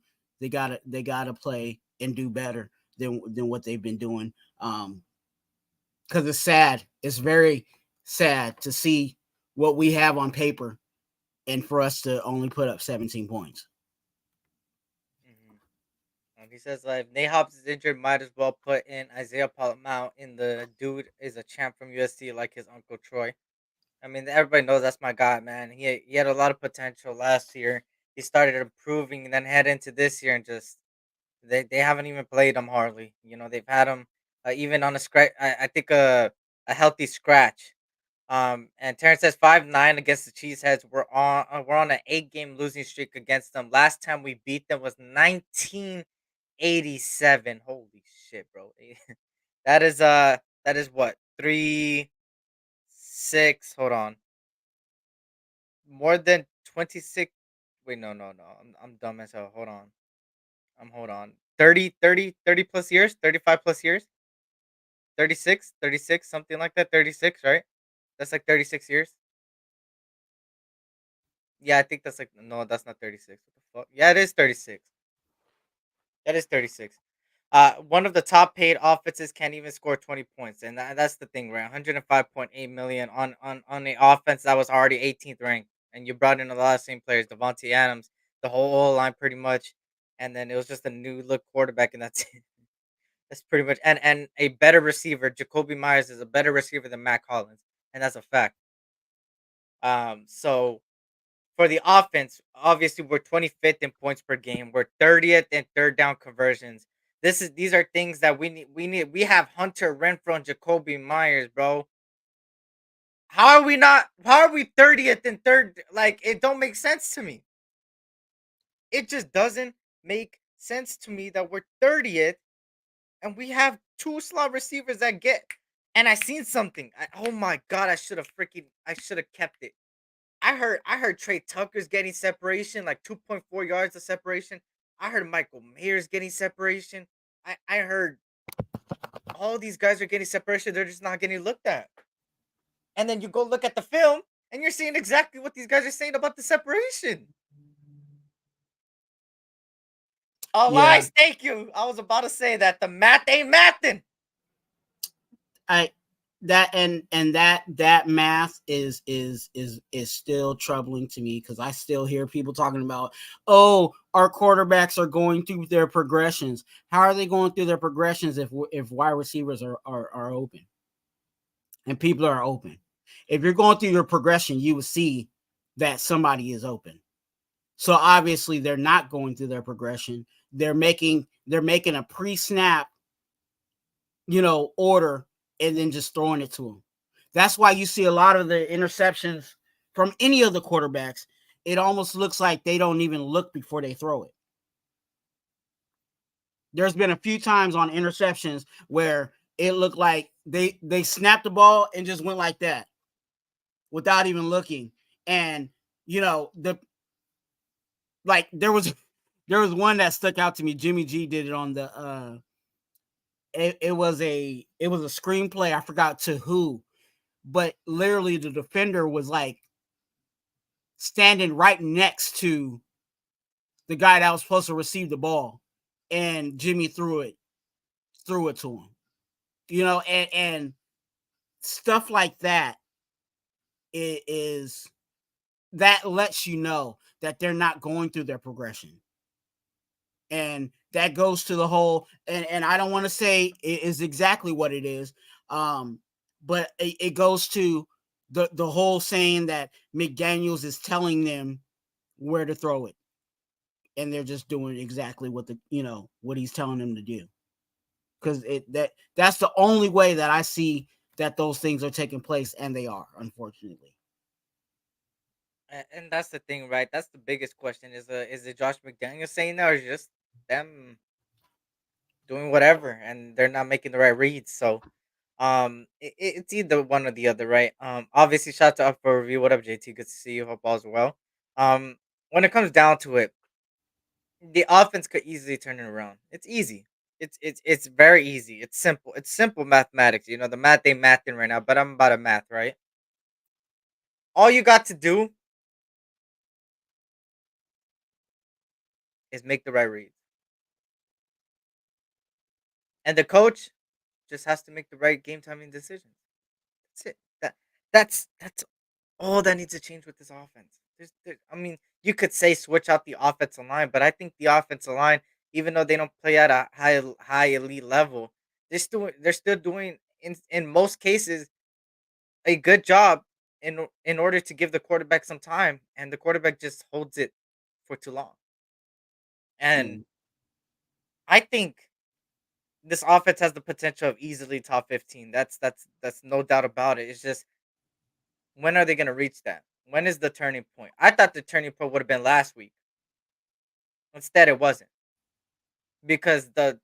[SPEAKER 9] play and do better than what they've been doing. Because it's sad. It's very sad to see what we have on paper and for us to only put up 17 points.
[SPEAKER 8] He says, if Nate Hobbs is injured, might as well put in Isaiah Palamau in the dude is a champ from USC like his uncle Troy. I mean, everybody knows that's my guy, man. He had a lot of potential last year. He started improving and then head into this year and just they haven't even played him hardly. You know, they've had him even on a scratch. I think a healthy scratch. And Terrence says 5-9 against the Cheeseheads. We're on an 8-game losing streak against them. Last time we beat them was 1987. Holy shit, bro. That is what 3-6. Hold on, more than 26. Wait, no. I'm dumb as hell. Hold on. Hold on. 30 plus years, 35 plus years, 36, something like that. 36, right? That's like 36 years. Yeah, I think that's like no, that's not 36. What the fuck? Yeah, it is 36. That is 36. One of the top paid offenses can't even score 20 points, and that's the thing, right? 105.8 million on the offense that was already 18th ranked, and you brought in a lot of same players, Devontae Adams, the whole line pretty much, and then it was just a new look quarterback, and that's that's pretty much and a better receiver. Jacoby Myers is a better receiver than Matt Collins, and that's a fact. So for the offense, obviously we're 25th in points per game. We're 30th in third down conversions. These are things that we need. We have Hunter Renfro and Jacoby Myers, bro. How are we not? How are we 30th in third? Like it don't make sense to me. It just doesn't make sense to me that we're 30th and we have two slot receivers that get. And I seen something. Oh my god! I should have kept it. I heard Trey Tucker's getting separation, like 2.4 yards of separation. I heard Michael Mayer's getting separation. I heard all these guys are getting separation. They're just not getting looked at. And then you go look at the film, and you're seeing exactly what these guys are saying about the separation. Oh,
[SPEAKER 9] Yeah.
[SPEAKER 8] lies. Thank you. I was about to say that the math ain't mathing.
[SPEAKER 9] That math is still troubling to me because I still hear people talking about, oh, our quarterbacks are going through their progressions. How are they going through their progressions if wide receivers are open and people are open? If you're going through your progression, you will see that somebody is open. So obviously they're not going through their progression. They're making a pre-snap, order and then just throwing it to them. That's why you see a lot of the interceptions from any of the quarterbacks. It almost looks like they don't even look before they throw it. There's been a few times on interceptions where it looked like they snapped the ball and just went like that without even looking. And there was one that stuck out to me. Jimmy G did it on the it was a screenplay. I forgot to who, but literally the defender was like standing right next to the guy that was supposed to receive the ball, and Jimmy threw it to him. And stuff like that is that lets you know that they're not going through their progression. And that goes to the whole, and I don't want to say it is exactly what it is, but it goes to the whole saying that McDaniels is telling them where to throw it, and they're just doing exactly what what he's telling them to do. Because that's the only way that I see that those things are taking place, and they are, unfortunately.
[SPEAKER 8] And that's the thing, right? That's the biggest question: is it Josh McDaniel saying that, or is it just them doing whatever and they're not making the right reads? So, it's either one or the other, right? Obviously, shout out to Up for Review. What up, JT? Good to see you. Hope all's well. Um, when it comes down to it, the offense could easily turn it around. It's easy. It's very easy. It's simple. It's simple mathematics. You know the math ain't mathing right now, but I'm about to math, right? All you got to do is make the right read, and the coach just has to make the right game timing decisions. That's it. That's all that needs to change with this offense. I mean, you could say switch out the offensive line, but I think the offensive line, even though they don't play at a high elite level, they're still doing in most cases a good job in order to give the quarterback some time, and the quarterback just holds it for too long. And
[SPEAKER 9] Mm.
[SPEAKER 8] I think this offense has the potential of easily top 15. That's no doubt about it. It's just when are they going to reach that? When is the turning point? I thought the turning point would have been last week. Instead, it wasn't because the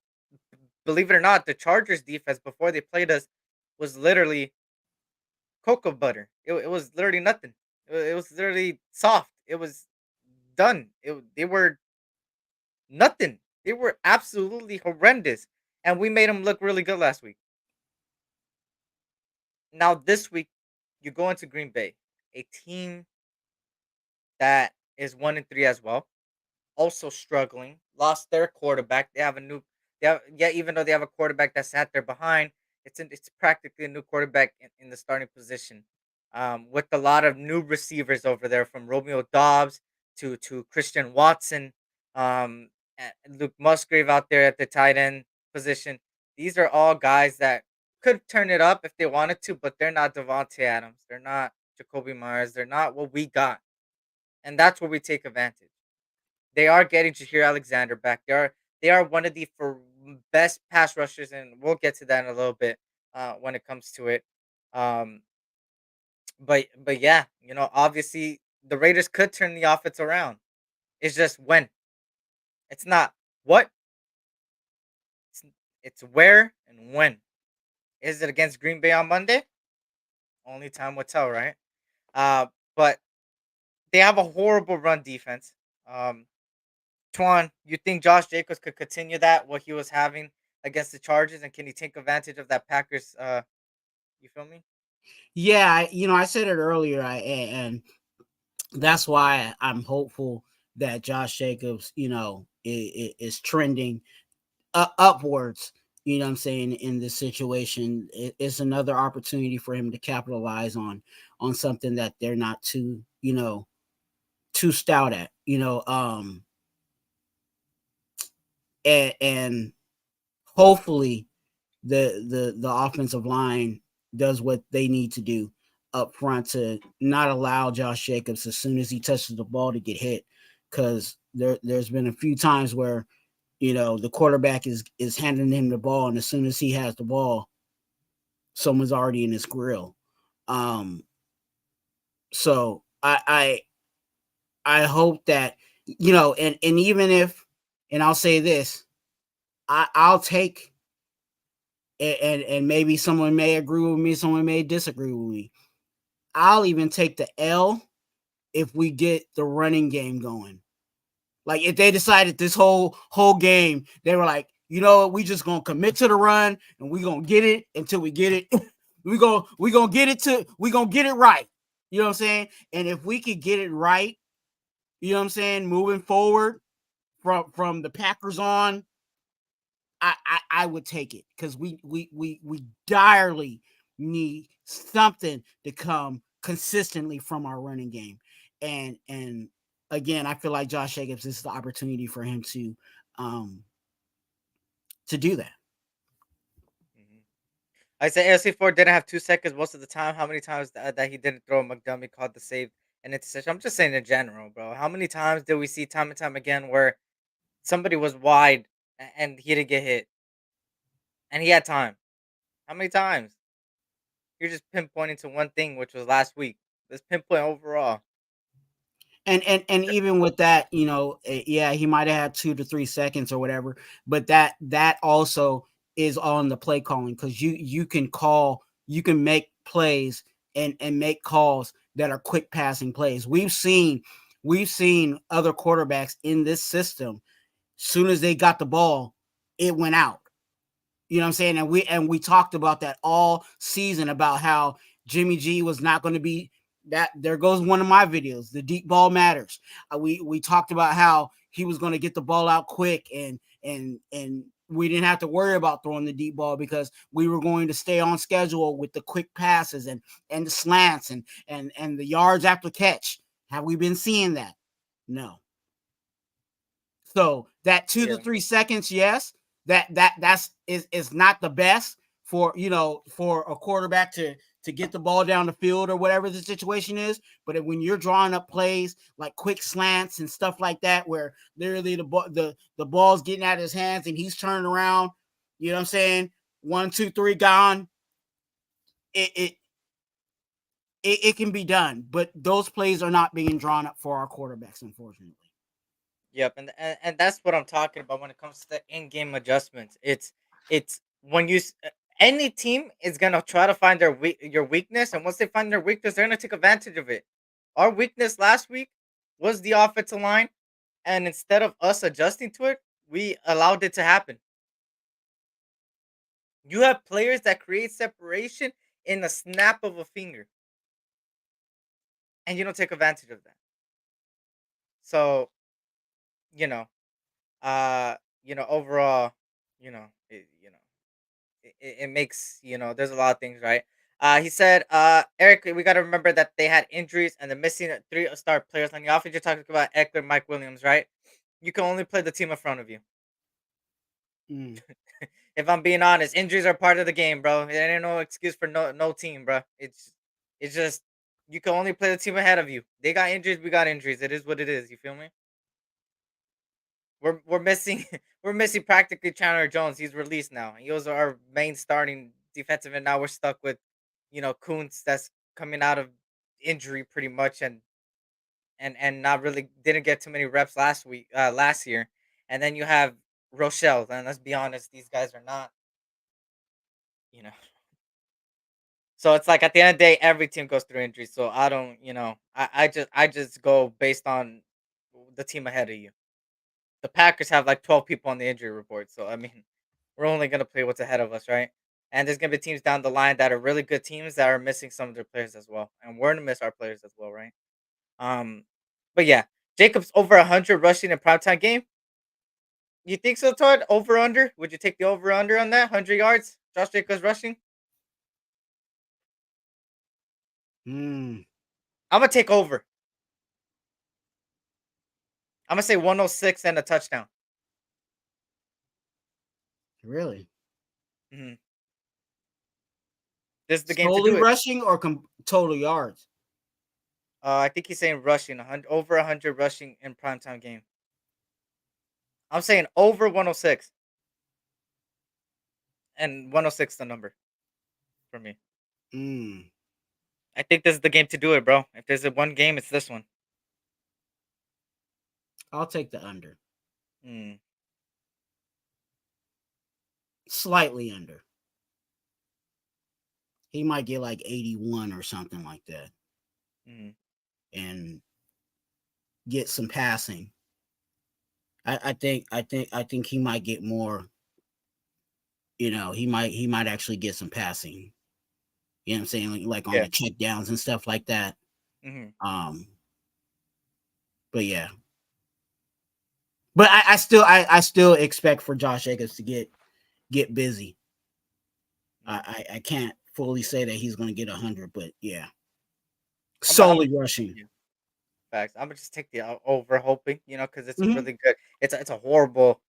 [SPEAKER 8] believe it or not, the Chargers defense before they played us was literally cocoa butter. It was literally nothing. It was literally soft. It was done. They were nothing. They were absolutely horrendous, and we made them look really good last week. Now this week, you go into Green Bay, a team that is 1-3 as well, also struggling. Lost their quarterback. They have a new. Yeah, even though they have a quarterback that sat there behind, it's practically a new quarterback in the starting position. With a lot of new receivers over there, from Romeo Dobbs to Christian Watson, and Luke Musgrave out there at the tight end position. These are all guys that could turn it up if they wanted to, but they're not Devontae Adams. They're not Jacoby Myers. They're not what we got, and that's where we take advantage. They are getting Jaheir Alexander back. They are one of the best pass rushers, and we'll get to that in a little bit when it comes to it. Um, but yeah, obviously the Raiders could turn the offense around. It's just when. It's not what. It's, it's where and when. Is it against Green Bay on Monday? Only time will tell, right? But they have a horrible run defense. Um, Twan, you think Josh Jacobs could continue that what he was having against the Chargers, and can he take advantage of that Packers? You feel me?
[SPEAKER 9] Yeah, I said it earlier, and that's why I'm hopeful that Josh Jacobs, is trending upwards. You know what I'm saying, in this situation, it's another opportunity for him to capitalize on something that they're not too stout at. And hopefully the offensive line does what they need to do up front to not allow Josh Jacobs, as soon as he touches the ball, to get hit, because there's been a few times where the quarterback is handing him the ball, and as soon as he has the ball, someone's already in his grill. So I hope that, and even if, and I'll say this, I'll take, and maybe someone may agree with me, someone may disagree with me. I'll even take the L if we get the running game going. Like, if they decided this whole game, they were like, we just gonna commit to the run, and we gonna get it until we get it. we gonna get it right. You know what I'm saying? And if we could get it right, you know what I'm saying, moving forward from the Packers on, I would take it, because we direly need something to come consistently from our running game. And again, I feel like Josh Jacobs, this is the opportunity for him to do that.
[SPEAKER 8] Mhm. I said AFC4 didn't have 2 seconds most of the time. How many times that he didn't throw, McDummy called the save and interception? I'm just saying in general, bro. How many times did we see time and time again where somebody was wide and he didn't get hit and he had time? How many times? You're just pinpointing to one thing, which was last week. Let's pinpoint overall.
[SPEAKER 9] And even with that, yeah, he might have had 2 to 3 seconds or whatever, but that also is on the play calling, because you can make plays and make calls that are quick passing plays. We've seen other quarterbacks in this system. Soon as they got the ball, it went out. You know what I'm saying? And we talked about that all season, about how Jimmy G was not going to be that. There goes one of my videos. The deep ball matters. We talked about how he was going to get the ball out quick, and we didn't have to worry about throwing the deep ball, because we were going to stay on schedule with the quick passes and the slants and the yards after catch. Have we been seeing that? No. So that 2 to 3 seconds, yes, that's is not the best for a quarterback to get the ball down the field or whatever the situation is. But when you're drawing up plays like quick slants and stuff like that, where literally the ball's getting out of his hands and he's turning around, you know what I'm saying? 1, 2, 3, gone. It can be done, but those plays are not being drawn up for our quarterbacks, unfortunately.
[SPEAKER 8] Yep, and that's what I'm talking about when it comes to the in-game adjustments. It's when any team is gonna try to find your weakness, and once they find their weakness, they're gonna take advantage of it. Our weakness last week was the offensive line, and instead of us adjusting to it, we allowed it to happen. You have players that create separation in a snap of a finger, and you don't take advantage of that. So, you know, overall, you know, it makes, there's a lot of things, right? He said, Eric, we got to remember that they had injuries and the missing three-star players on the offense. You're talking about Eckler, Mike Williams, right? You can only play the team in front of you. If I'm being honest, injuries are part of the game, bro. There ain't no excuse for no team, bro. It's just you can only play the team ahead of you. They got injuries, we got injuries. It is what it is. You feel me? We're missing we're missing practically Chandler Jones. He's released now. He was our main starting defensive, and now we're stuck with, Kuntz that's coming out of injury pretty much, and not really didn't get too many reps last year. And then you have Rochelle, and let's be honest, these guys are not, you know. So it's like at the end of the day, every team goes through injuries. So I don't, I just go based on the team ahead of you. The Packers have like 12 people on the injury report. So I mean, we're only gonna play what's ahead of us, right? And there's gonna be teams down the line that are really good teams that are missing some of their players as well, and we're gonna miss our players as well, right? Um, but yeah, Jacobs over 100 rushing in primetime game. You think so, Todd? Over under? Would you take the over under on that 100 yards? Josh Jacobs rushing.
[SPEAKER 9] Hmm.
[SPEAKER 8] I'm gonna take over. I'm gonna say 106 and a touchdown.
[SPEAKER 9] Really?
[SPEAKER 8] hmm This is the game to
[SPEAKER 9] Solely
[SPEAKER 8] do it.
[SPEAKER 9] rushing or total yards?
[SPEAKER 8] I think he's saying rushing, 100, over 100 rushing in primetime game. I'm saying over 106, and 106 the number for me.
[SPEAKER 9] Mm.
[SPEAKER 8] I think this is the game to do it, bro. If there's a one game, it's this one.
[SPEAKER 9] I'll take the under.
[SPEAKER 8] Mm.
[SPEAKER 9] Slightly under. He might get like 81 or something like that.
[SPEAKER 8] Mm.
[SPEAKER 9] And get some passing. I think he might get more. He might actually get some passing. You know what I'm saying? Like on
[SPEAKER 8] Yeah.
[SPEAKER 9] the check downs and stuff like that.
[SPEAKER 8] hmm
[SPEAKER 9] But yeah. But I still expect for Josh Jacobs to get busy. I can't fully say that he's gonna get 100, but yeah. Solely rushing.
[SPEAKER 8] Yeah. Facts. I'm gonna just take the over, hoping, because it's
[SPEAKER 9] Mhm.
[SPEAKER 8] really good. It's a horrible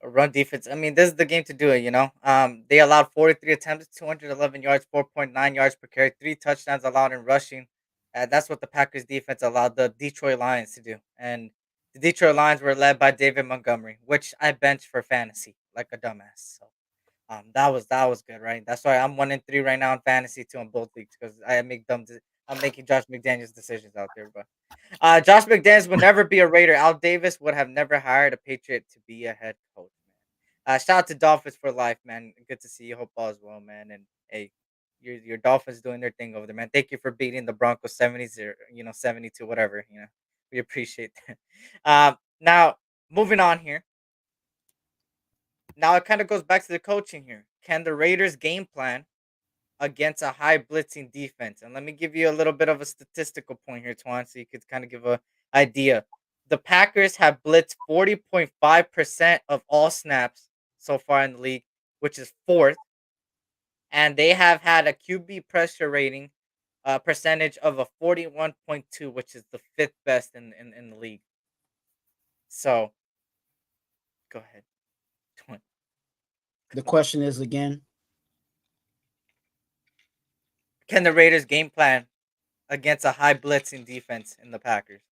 [SPEAKER 8] run defense. I mean, this is the game to do it. They allowed 43 attempts, 211 yards, 4.9 yards per carry, 3 touchdowns allowed in rushing. That's what the Packers defense allowed the Detroit Lions to do. And the Detroit Lions were led by David Montgomery, which I benched for fantasy like a dumbass. So That was good, right? That's why I'm 1-3 right now in fantasy too in both leagues because I'm making Josh McDaniels decisions out there, but Josh McDaniels would never be a Raider. Al Davis would have never hired a Patriot to be a head coach, man. Shout out to Dolphins for life, man. Good to see you. Hope all is well, man. And hey, your Dolphins doing their thing over there, man. Thank you for beating the Broncos 70-0, 72, whatever. We appreciate that. Now moving on here. Now it kind of goes back to the coaching here. Can the Raiders game plan against a high blitzing defense? And let me give you a little bit of a statistical point here, Twan, so you could kind of give a idea. The Packers have blitzed 40.5% of all snaps so far in the league, which is fourth, and they have had a QB pressure rating percentage of a 41.2, which is the fifth best in the league. So go ahead. Twan.
[SPEAKER 9] The question is again.
[SPEAKER 8] Can the Raiders game plan against a high blitzing defense in the Packers?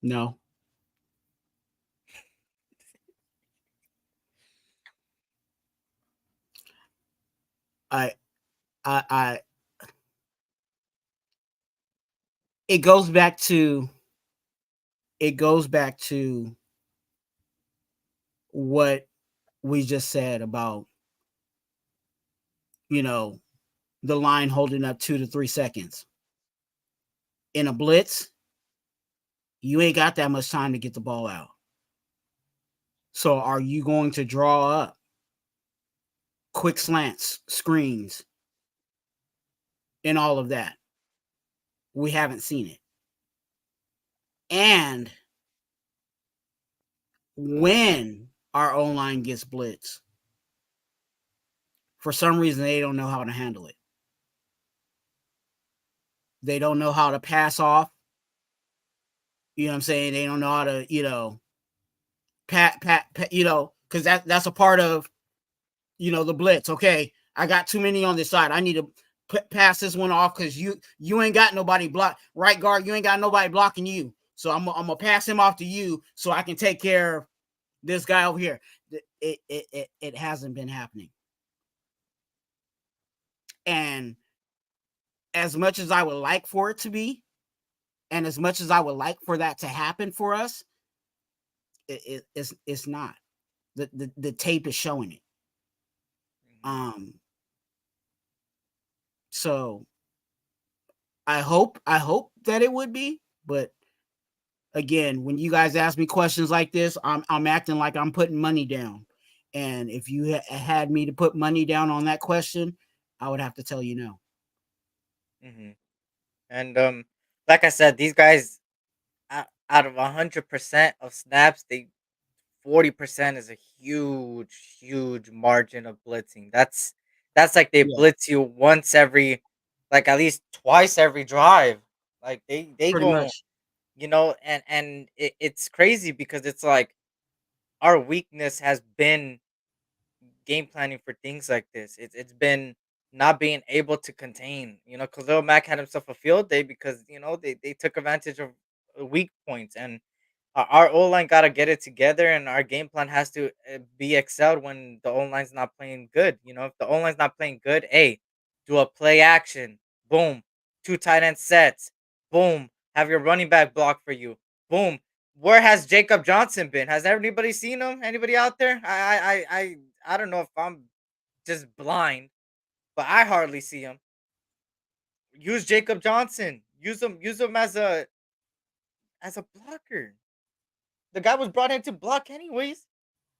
[SPEAKER 9] No. I it goes back to what we just said about the line holding up 2 to 3 seconds. In a blitz, you ain't got that much time to get the ball out. So are you going to draw up quick slants, screens, and all of that? We haven't seen it. And when our O-line gets blitzed, for some reason, they don't know how to handle it. They don't know how to pass off. You know what I'm saying? They don't know how to, pat, because that's a part of, the blitz. Okay, I got too many on this side. I need to pass this one off because you ain't got nobody block. Right guard, you ain't got nobody blocking you. So I'm gonna pass him off to you so I can take care of this guy over here. It hasn't been happening. And as much as I would like for it to be, and as much as I would like for that to happen for us, it's not. The tape is showing it. So I hope that it would be, but again, when you guys ask me questions like this, I'm acting like I'm putting money down. And if you had me to put money down on that question, I would have to tell you no.
[SPEAKER 8] And like I said, these guys out of 100% of snaps, 40% is a huge margin of blitzing. That's like they
[SPEAKER 9] Yeah,
[SPEAKER 8] blitz you once every, like at least twice every drive. Like they
[SPEAKER 9] pretty
[SPEAKER 8] go,
[SPEAKER 9] much.
[SPEAKER 8] and it's crazy because it's like our weakness has been game planning for things like this. It's been not being able to contain. Khalil Mack had himself a field day because they took advantage of weak points, and our O line got to get it together, and our game plan has to be excelled when the O line's not playing good. If the O line's not playing good, hey, do a play action, boom, two tight end sets, boom, have your running back block for you, boom. Where has Jacob Johnson been? Has anybody seen him? Anybody out there? I don't know if I'm just blind, but I hardly see him. Use Jacob Johnson. Use him as a blocker. The guy was brought in to block anyways.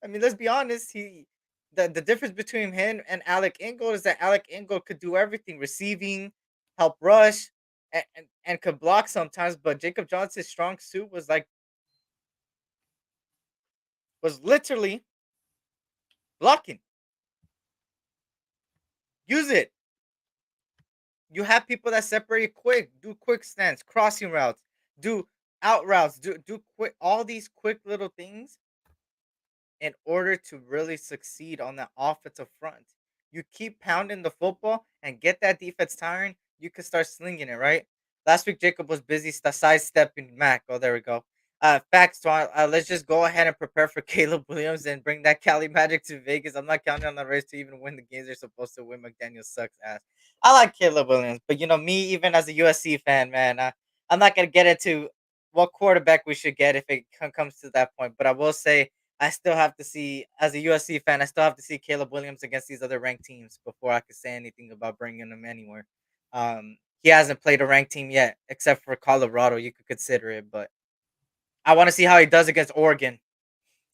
[SPEAKER 8] I mean, let's be honest. The difference between him and Alec Ingold is that Alec Ingold could do everything: receiving, help rush, and could block sometimes. But Jacob Johnson's strong suit was literally blocking. Use it. You have people that separate quick, do quick stance, crossing routes, do out routes, do quick, all these quick little things in order to really succeed on that offensive front. You keep pounding the football and get that defense tiring, you can start slinging it, right? Last week, Jacob was busy sidestepping Mac. Oh, there we go. Facts, Twan. Let's just go ahead and prepare for Caleb Williams and bring that Cali Magic to Vegas. I'm not counting on the Rays to even win the games they're supposed to win. McDaniel sucks ass. I like Caleb Williams, but me, even as a USC fan, man, I'm not gonna get into what quarterback we should get if it comes to that point. But I will say, I still have to see, as a USC fan, I still have to see Caleb Williams against these other ranked teams before I could say anything about bringing him anywhere. He hasn't played a ranked team yet, except for Colorado. You could consider it, but I want to see how he does against Oregon.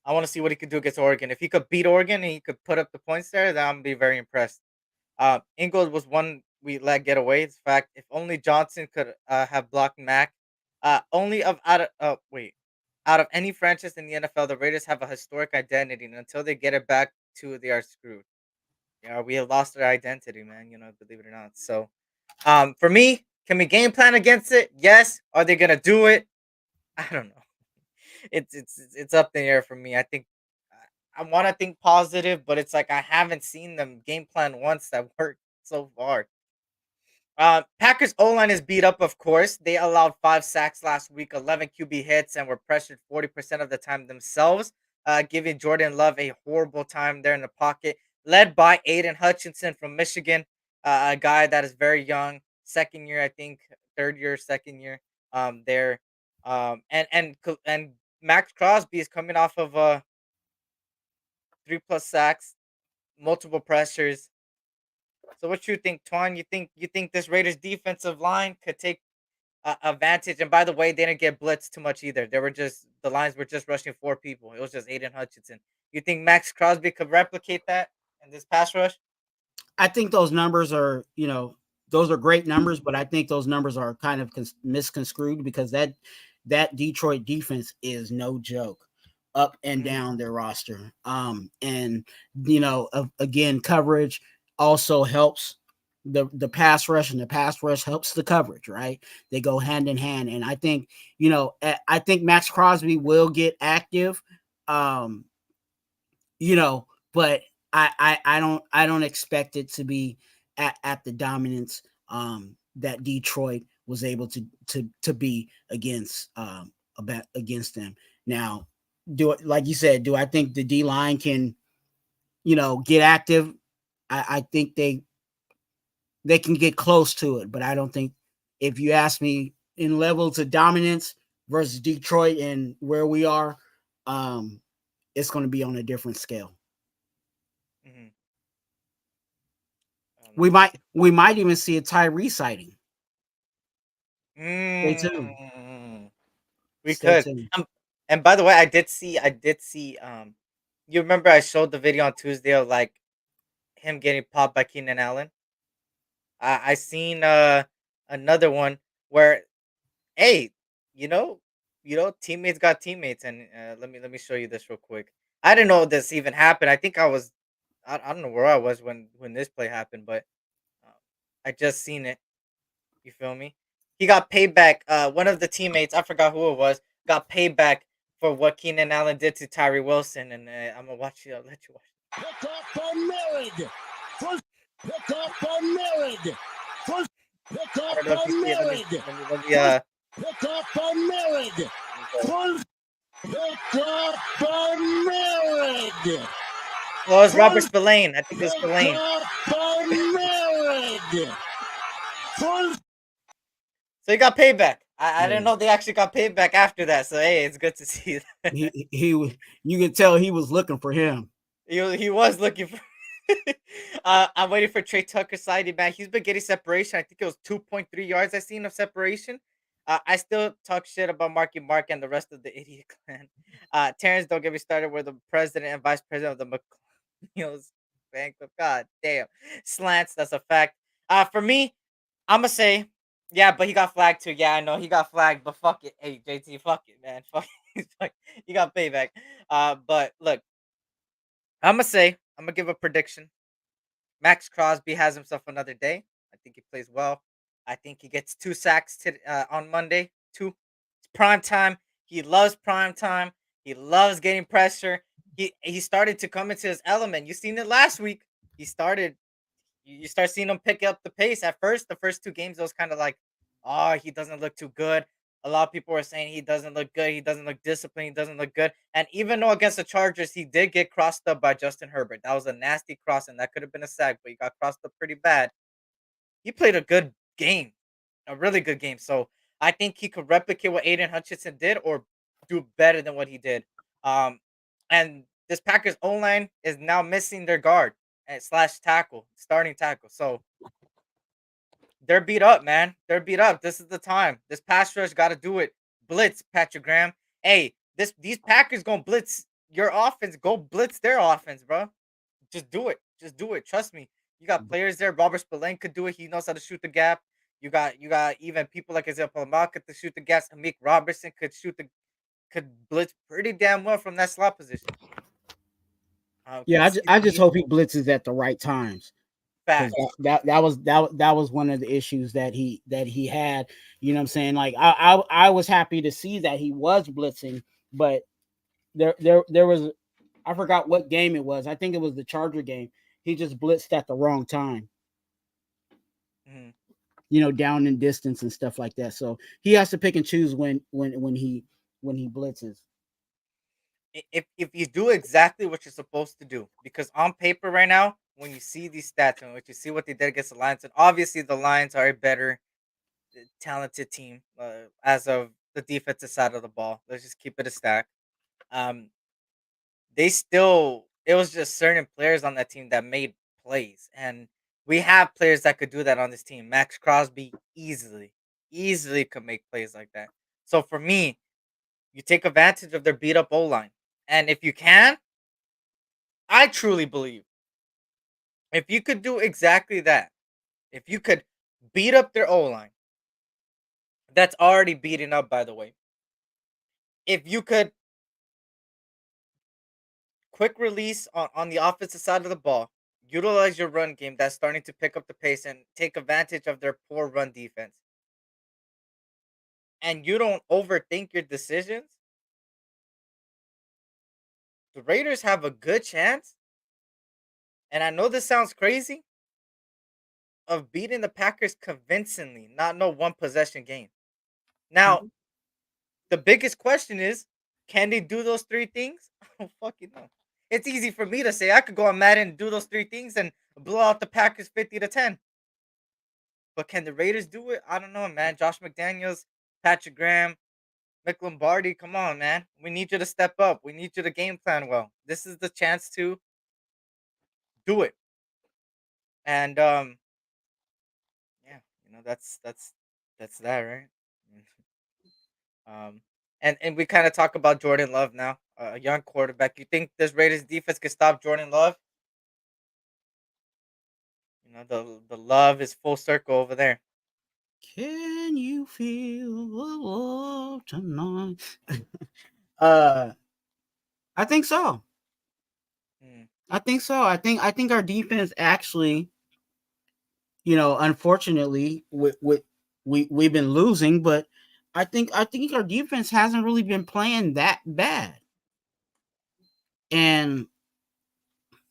[SPEAKER 8] I want to see what he could do against Oregon. If he could beat Oregon and he could put up the points there, then I'm gonna be very impressed. Ingold was one we let get away. In fact, if only Johnson could have blocked Mac. Only of out of out of any franchise in the NFL, the Raiders have a historic identity, and until they get it back to, they are screwed. Yeah, we have lost our identity, man. Believe it or not. So, for me, can we game plan against it? Yes. Are they gonna do it? I don't know. It's up in the air for me. I think I want to think positive, but it's like I haven't seen them game plan once that worked so far. Packers O line is beat up, of course. They allowed 5 sacks last week, 11 QB hits, and were pressured 40% of the time themselves, giving Jordan Love a horrible time there in the pocket. Led by Aiden Hutchinson from Michigan, a guy that is very young, second year, I think, third year, second year. There, and Max Crosby is coming off of 3+ sacks, multiple pressures. So what you think, Twan? You think this Raiders defensive line could take advantage? And by the way, they didn't get blitzed too much either. The lines were just rushing 4 people. It was just Aiden Hutchinson. You think Max Crosby could replicate that in this pass rush?
[SPEAKER 9] I think those numbers are, those are great numbers, but I think those numbers are kind of misconstrued because that Detroit defense is no joke, up and down their roster. And again, coverage also helps the pass rush, and the pass rush helps the coverage, right? They go hand in hand. And I think, I think Max Crosby will get active, but I don't expect it to be at the dominance that Detroit was able to be against against them. Now, like you said, do I think the D line can get active? I think they can get close to it, but I don't think, if you ask me in levels of dominance versus Detroit and where we are, it's going to be on a different scale.
[SPEAKER 8] Mm-hmm.
[SPEAKER 9] We might even see a Tyree sighting. Stay tuned.
[SPEAKER 8] We could. And by the way, I did see. You remember I showed the video on Tuesday of like him getting popped by Keenan Allen. I seen another one where, hey, teammates got teammates, and let me show you this real quick. I didn't know this even happened. I think I don't know where I was when this play happened, but I just seen it. You feel me? He got payback. One of the teammates, I forgot who it was, got payback for what Keenan Allen did to Tyree Wilson, and I'm gonna watch you. I'll let you watch.
[SPEAKER 10] Pick up on Merrick. Pick up on Merrick. Pick up on Merrick. Pick up on Merrick. Pick up on Merrick.
[SPEAKER 8] Oh, it's Robert Spillane. I think it's Spillane. So he got payback. I didn't know they actually got payback after that. So hey, it's good to see that.
[SPEAKER 9] You can tell he was looking for him.
[SPEAKER 8] He was looking for. I'm waiting for Trey Tucker's sighting, man. He's been getting separation. I think it was 2.3 yards I seen of separation. I still talk shit about Marky Mark and the rest of the idiot clan. Terrence, don't get me started. We're the president and vice president of the McNeil's Bank. God damn. Slants, that's a fact. For me, I'm going to say, yeah, but he got flagged too. Yeah, I know he got flagged, but fuck it. Hey, JT, fuck it, man. Fuck it. He got payback. But look, I'm going to give a prediction. Max Crosby has himself another day. I think he plays well. I think he gets 2 sacks on Monday. 2. It's prime time. He loves prime time. He loves getting pressure. He started to come into his element. You seen it last week. You start seeing him pick up the pace. At first, the first 2 games, it was kind of like, oh, he doesn't look too good. A lot of people were saying he doesn't look good. He doesn't look disciplined. He doesn't look good. And even though against the Chargers, he did get crossed up by Justin Herbert. That was a nasty cross, and that could have been a sack, but he got crossed up pretty bad. He played a good game, a really good game. So I think he could replicate what Aiden Hutchinson did or do better than what he did. And this Packers O-line is now missing their guard and slash tackle, starting tackle. So they're beat up, man. They're beat up. This is the time. This pass rush got to do it. Blitz, Patrick Graham. Hey, these Packers gonna blitz your offense. Go blitz their offense, bro. Just do it. Just do it. Trust me. You got players there. Robert Spillane could do it. He knows how to shoot the gap. You got even people like Isaiah Palomar to shoot the gaps. Amik Robertson could blitz pretty damn well from that slot position.
[SPEAKER 9] Yeah, I just hope he blitzes at the right times.
[SPEAKER 8] Facts.
[SPEAKER 9] That was one of the issues that he had. You know what I'm saying? Like I was happy to see that he was blitzing, but there was, I forgot what game it was. I think it was the Charger game. He just blitzed at the wrong time.
[SPEAKER 8] Mm-hmm.
[SPEAKER 9] You know, down in distance and stuff like that. So he has to pick and choose when he blitzes.
[SPEAKER 8] If you do exactly what you're supposed to do, because on paper right now, when you see these stats and when you see what they did against the Lions, and obviously the Lions are a better, talented team as of the defensive side of the ball. Let's just keep it a stack. It was just certain players on that team that made plays, and we have players that could do that on this team. Max Crosby easily could make plays like that. So for me, you take advantage of their beat up O line. And if you can, I truly believe if you could do exactly that, if you could beat up their O line, that's already beaten up, by the way. If you could quick release on the offensive side of the ball, utilize your run game that's starting to pick up the pace and take advantage of their poor run defense, and you don't overthink your decisions, the Raiders have a good chance, and I know this sounds crazy, of beating the Packers convincingly, not no one possession game. Now, the biggest question is, can they do those three things? I don't fucking know. It's easy for me to say. I could go on Madden and do those three things and blow out the Packers 50-10. But can the Raiders do it? I don't know, man. Josh McDaniels, Patrick Graham, Mick Lombardi, come on, man. We need you to step up. We need you to game plan well. This is the chance to do it. And yeah, that's that, right? And we kind of talk about Jordan Love now, a young quarterback. You think this Raiders defense could stop Jordan Love? The love is full circle over there.
[SPEAKER 9] Can you feel the love tonight? I think so. I think so. I think our defense actually, unfortunately, we've been losing, but I think our defense hasn't really been playing that bad. And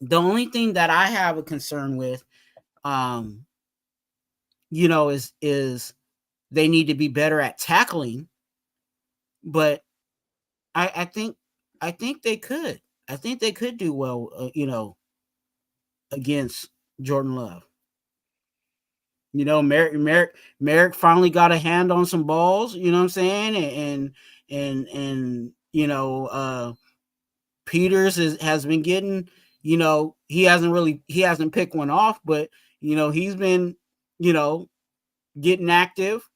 [SPEAKER 9] the only thing that I have a concern with, is they need to be better at tackling. But I think they could. I think they could do well, against Jordan Love. Merrick finally got a hand on some balls, you know what I'm saying? And Peters has been getting, he hasn't picked one off, but he's been, getting active.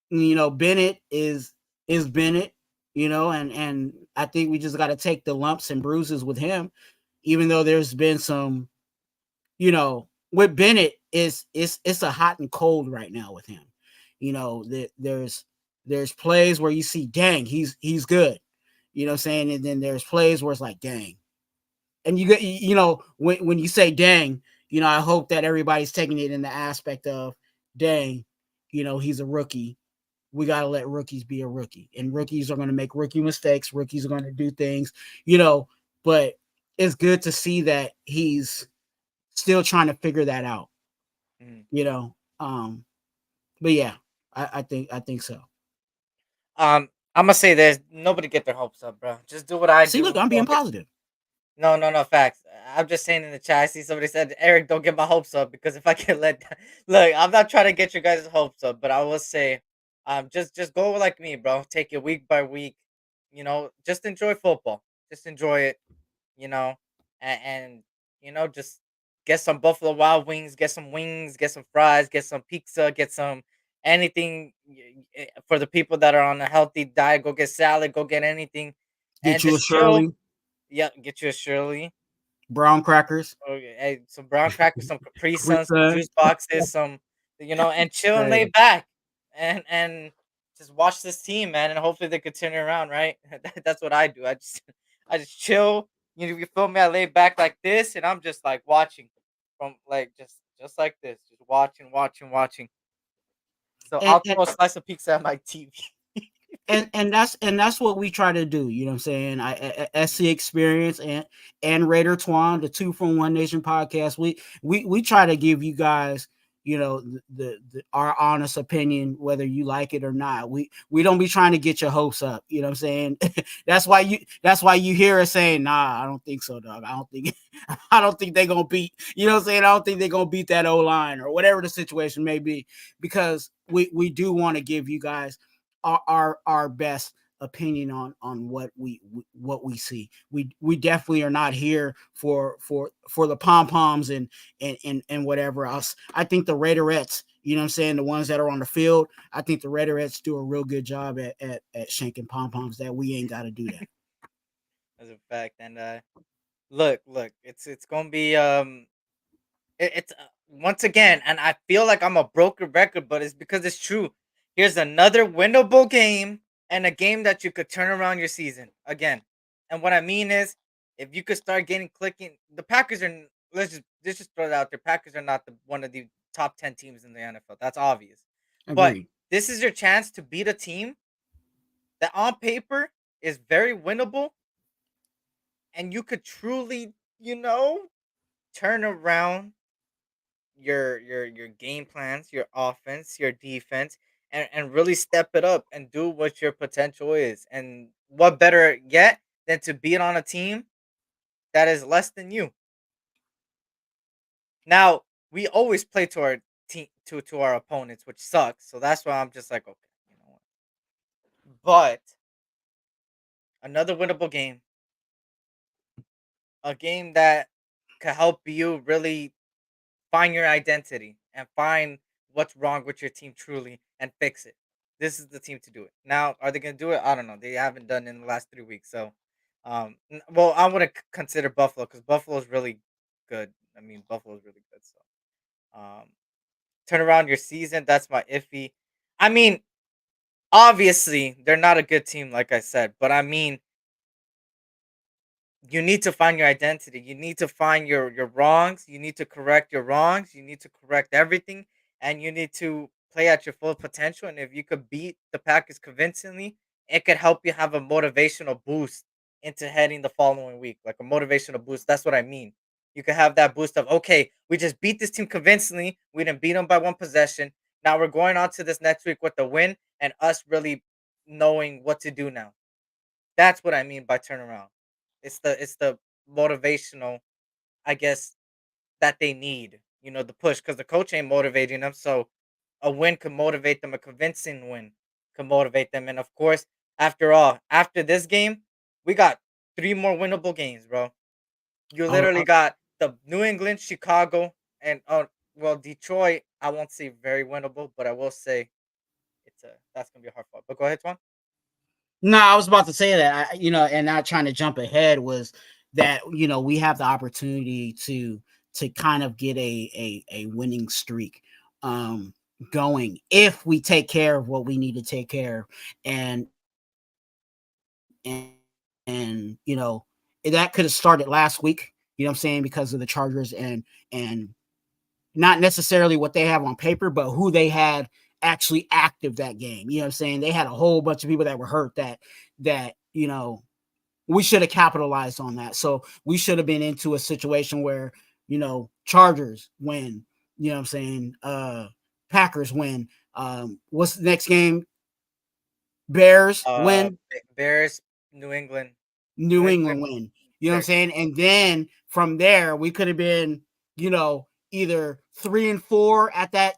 [SPEAKER 9] Bennett is Bennett, and I think we just got to take the lumps and bruises with him, even though there's been some, with Bennett it's a hot and cold right now with him. There's plays where you see, dang, he's good, you know what I'm saying? And then there's plays where it's like, dang. And when you say dang, I hope that everybody's taking it in the aspect of, dang, he's a rookie. We got to let rookies be a rookie, and rookies are going to make rookie mistakes. Rookies are going to do things, but it's good to see that he's still trying to figure that out, but yeah, I think so.
[SPEAKER 8] I'm gonna say this: nobody get their hopes up, bro. Just do what I
[SPEAKER 9] See,
[SPEAKER 8] do.
[SPEAKER 9] look, I'm being
[SPEAKER 8] Don't get-
[SPEAKER 9] positive.
[SPEAKER 8] No, facts. I'm just saying in the chat. I see somebody said, "Eric, don't get my hopes up," because if I get let down, look, I'm not trying to get your guys' hopes up, but I will say, just go like me, bro. Take it week by week. Just enjoy football. Just enjoy it. You know, and just get some Buffalo Wild Wings, get some wings, get some fries, get some pizza, get some anything for the people that are on a healthy diet. Go get salad, go get anything, and
[SPEAKER 9] Get you a
[SPEAKER 8] just chill.
[SPEAKER 9] Shirley,
[SPEAKER 8] Yeah, get you a Shirley.
[SPEAKER 9] brown crackers,
[SPEAKER 8] Okay, hey, some brown crackers, some Capri
[SPEAKER 9] Capri
[SPEAKER 8] Suns, some
[SPEAKER 9] Sun.
[SPEAKER 8] juice boxes, and chill and lay
[SPEAKER 9] Right.
[SPEAKER 8] back, and just watch this team, man, and hopefully they could turn it around, right? That's what I do. I just chill. You feel me? I lay back like this, and I'm just like watching from like just like this, just watching. So
[SPEAKER 9] And,
[SPEAKER 8] I'll throw a slice of pizza at my TV.
[SPEAKER 9] that's what we try to do. You know what I'm saying? SC Experience and Raider Twuan, the 2 from 1 Nation podcast. We try to give you guys, the our honest opinion, whether you like it or not. We don't be trying to get your hopes up. You know what I'm saying? that's why you hear us saying, nah, I don't think so, dog. I don't think they're gonna beat, you know what I'm saying? I don't think they're gonna beat that O-line or whatever the situation may be, because we do want to give you guys our best opinion on what we see. We definitely are not here for the pom-poms and whatever else. I think the Raiderettes, you know what I'm saying, the ones that are on the field, I think the Raiderettes do a real good job at shanking pom-poms, that we ain't got to do that.
[SPEAKER 8] As a fact, and look, it's gonna be it's once again, and I feel like I'm a broken record, but it's because it's true. Here's another winnable game and a game that you could turn around your season again. And what I mean is, if you could start getting clicking, the Packers are. Let's just throw it out there. Packers are not one of the top 10 teams in the NFL. That's obvious. But
[SPEAKER 9] Agreed.
[SPEAKER 8] this is your chance to beat a team that on paper is very winnable, and you could truly, turn around your game plans, your offense, your defense, and really step it up and do what your potential is. And what better yet than to beat on a team that is less than you. Now, we always play to our team to our opponents, which sucks. So that's why I'm just like, okay, you know what? But another winnable game, a game that could help you really find your identity and find what's wrong with your team truly and fix it. This is the team to do it. Now, are they going to do it? I don't know. They haven't done it in the last 3 weeks. So, well, I would consider Buffalo because Buffalo's really good. I mean, Buffalo's really good. So, turn around your season. That's my iffy. I mean, obviously, they're not a good team, like I said, but I mean, you need to find your identity. You need to find your wrongs. You need to correct your wrongs. You need to correct everything, and you need to play at your full potential. And if you could beat the Packers convincingly, it could help you have a motivational boost into heading the following week, like a motivational boost. That's what I mean. You could have that boost of, okay, we just beat this team convincingly. We didn't beat them by one possession. Now we're going on to this next week with the win and us really knowing what to do now. That's what I mean by turnaround. It's the motivational, I guess, that they need. The push because the coach ain't motivating them. So a win could motivate them. A convincing win could motivate them. And of course, after all, after this game, we got 3 more winnable games, bro. You
[SPEAKER 9] Oh,
[SPEAKER 8] literally got the New England, Chicago, and well, Detroit. I won't say very winnable, but I will say that's gonna be a hard fight. But go ahead, Twan.
[SPEAKER 9] no, I was about to say that, and not trying to jump ahead, was that, we have the opportunity to kind of get a winning streak going if we take care of what we need to take care of, and that could have started last week, you know what I'm saying, because of the Chargers and not necessarily what they have on paper, but who they had actually active that game. You know what I'm saying? They had a whole bunch of people that were hurt that we should have capitalized on that. So we should have been into a situation where, Chargers win, you know what I'm saying? Packers win, What's the next game? Bears win.
[SPEAKER 8] Bears, New England.
[SPEAKER 9] New England win. You know what I'm saying? And then from there, we could have been, either 3-4 at that,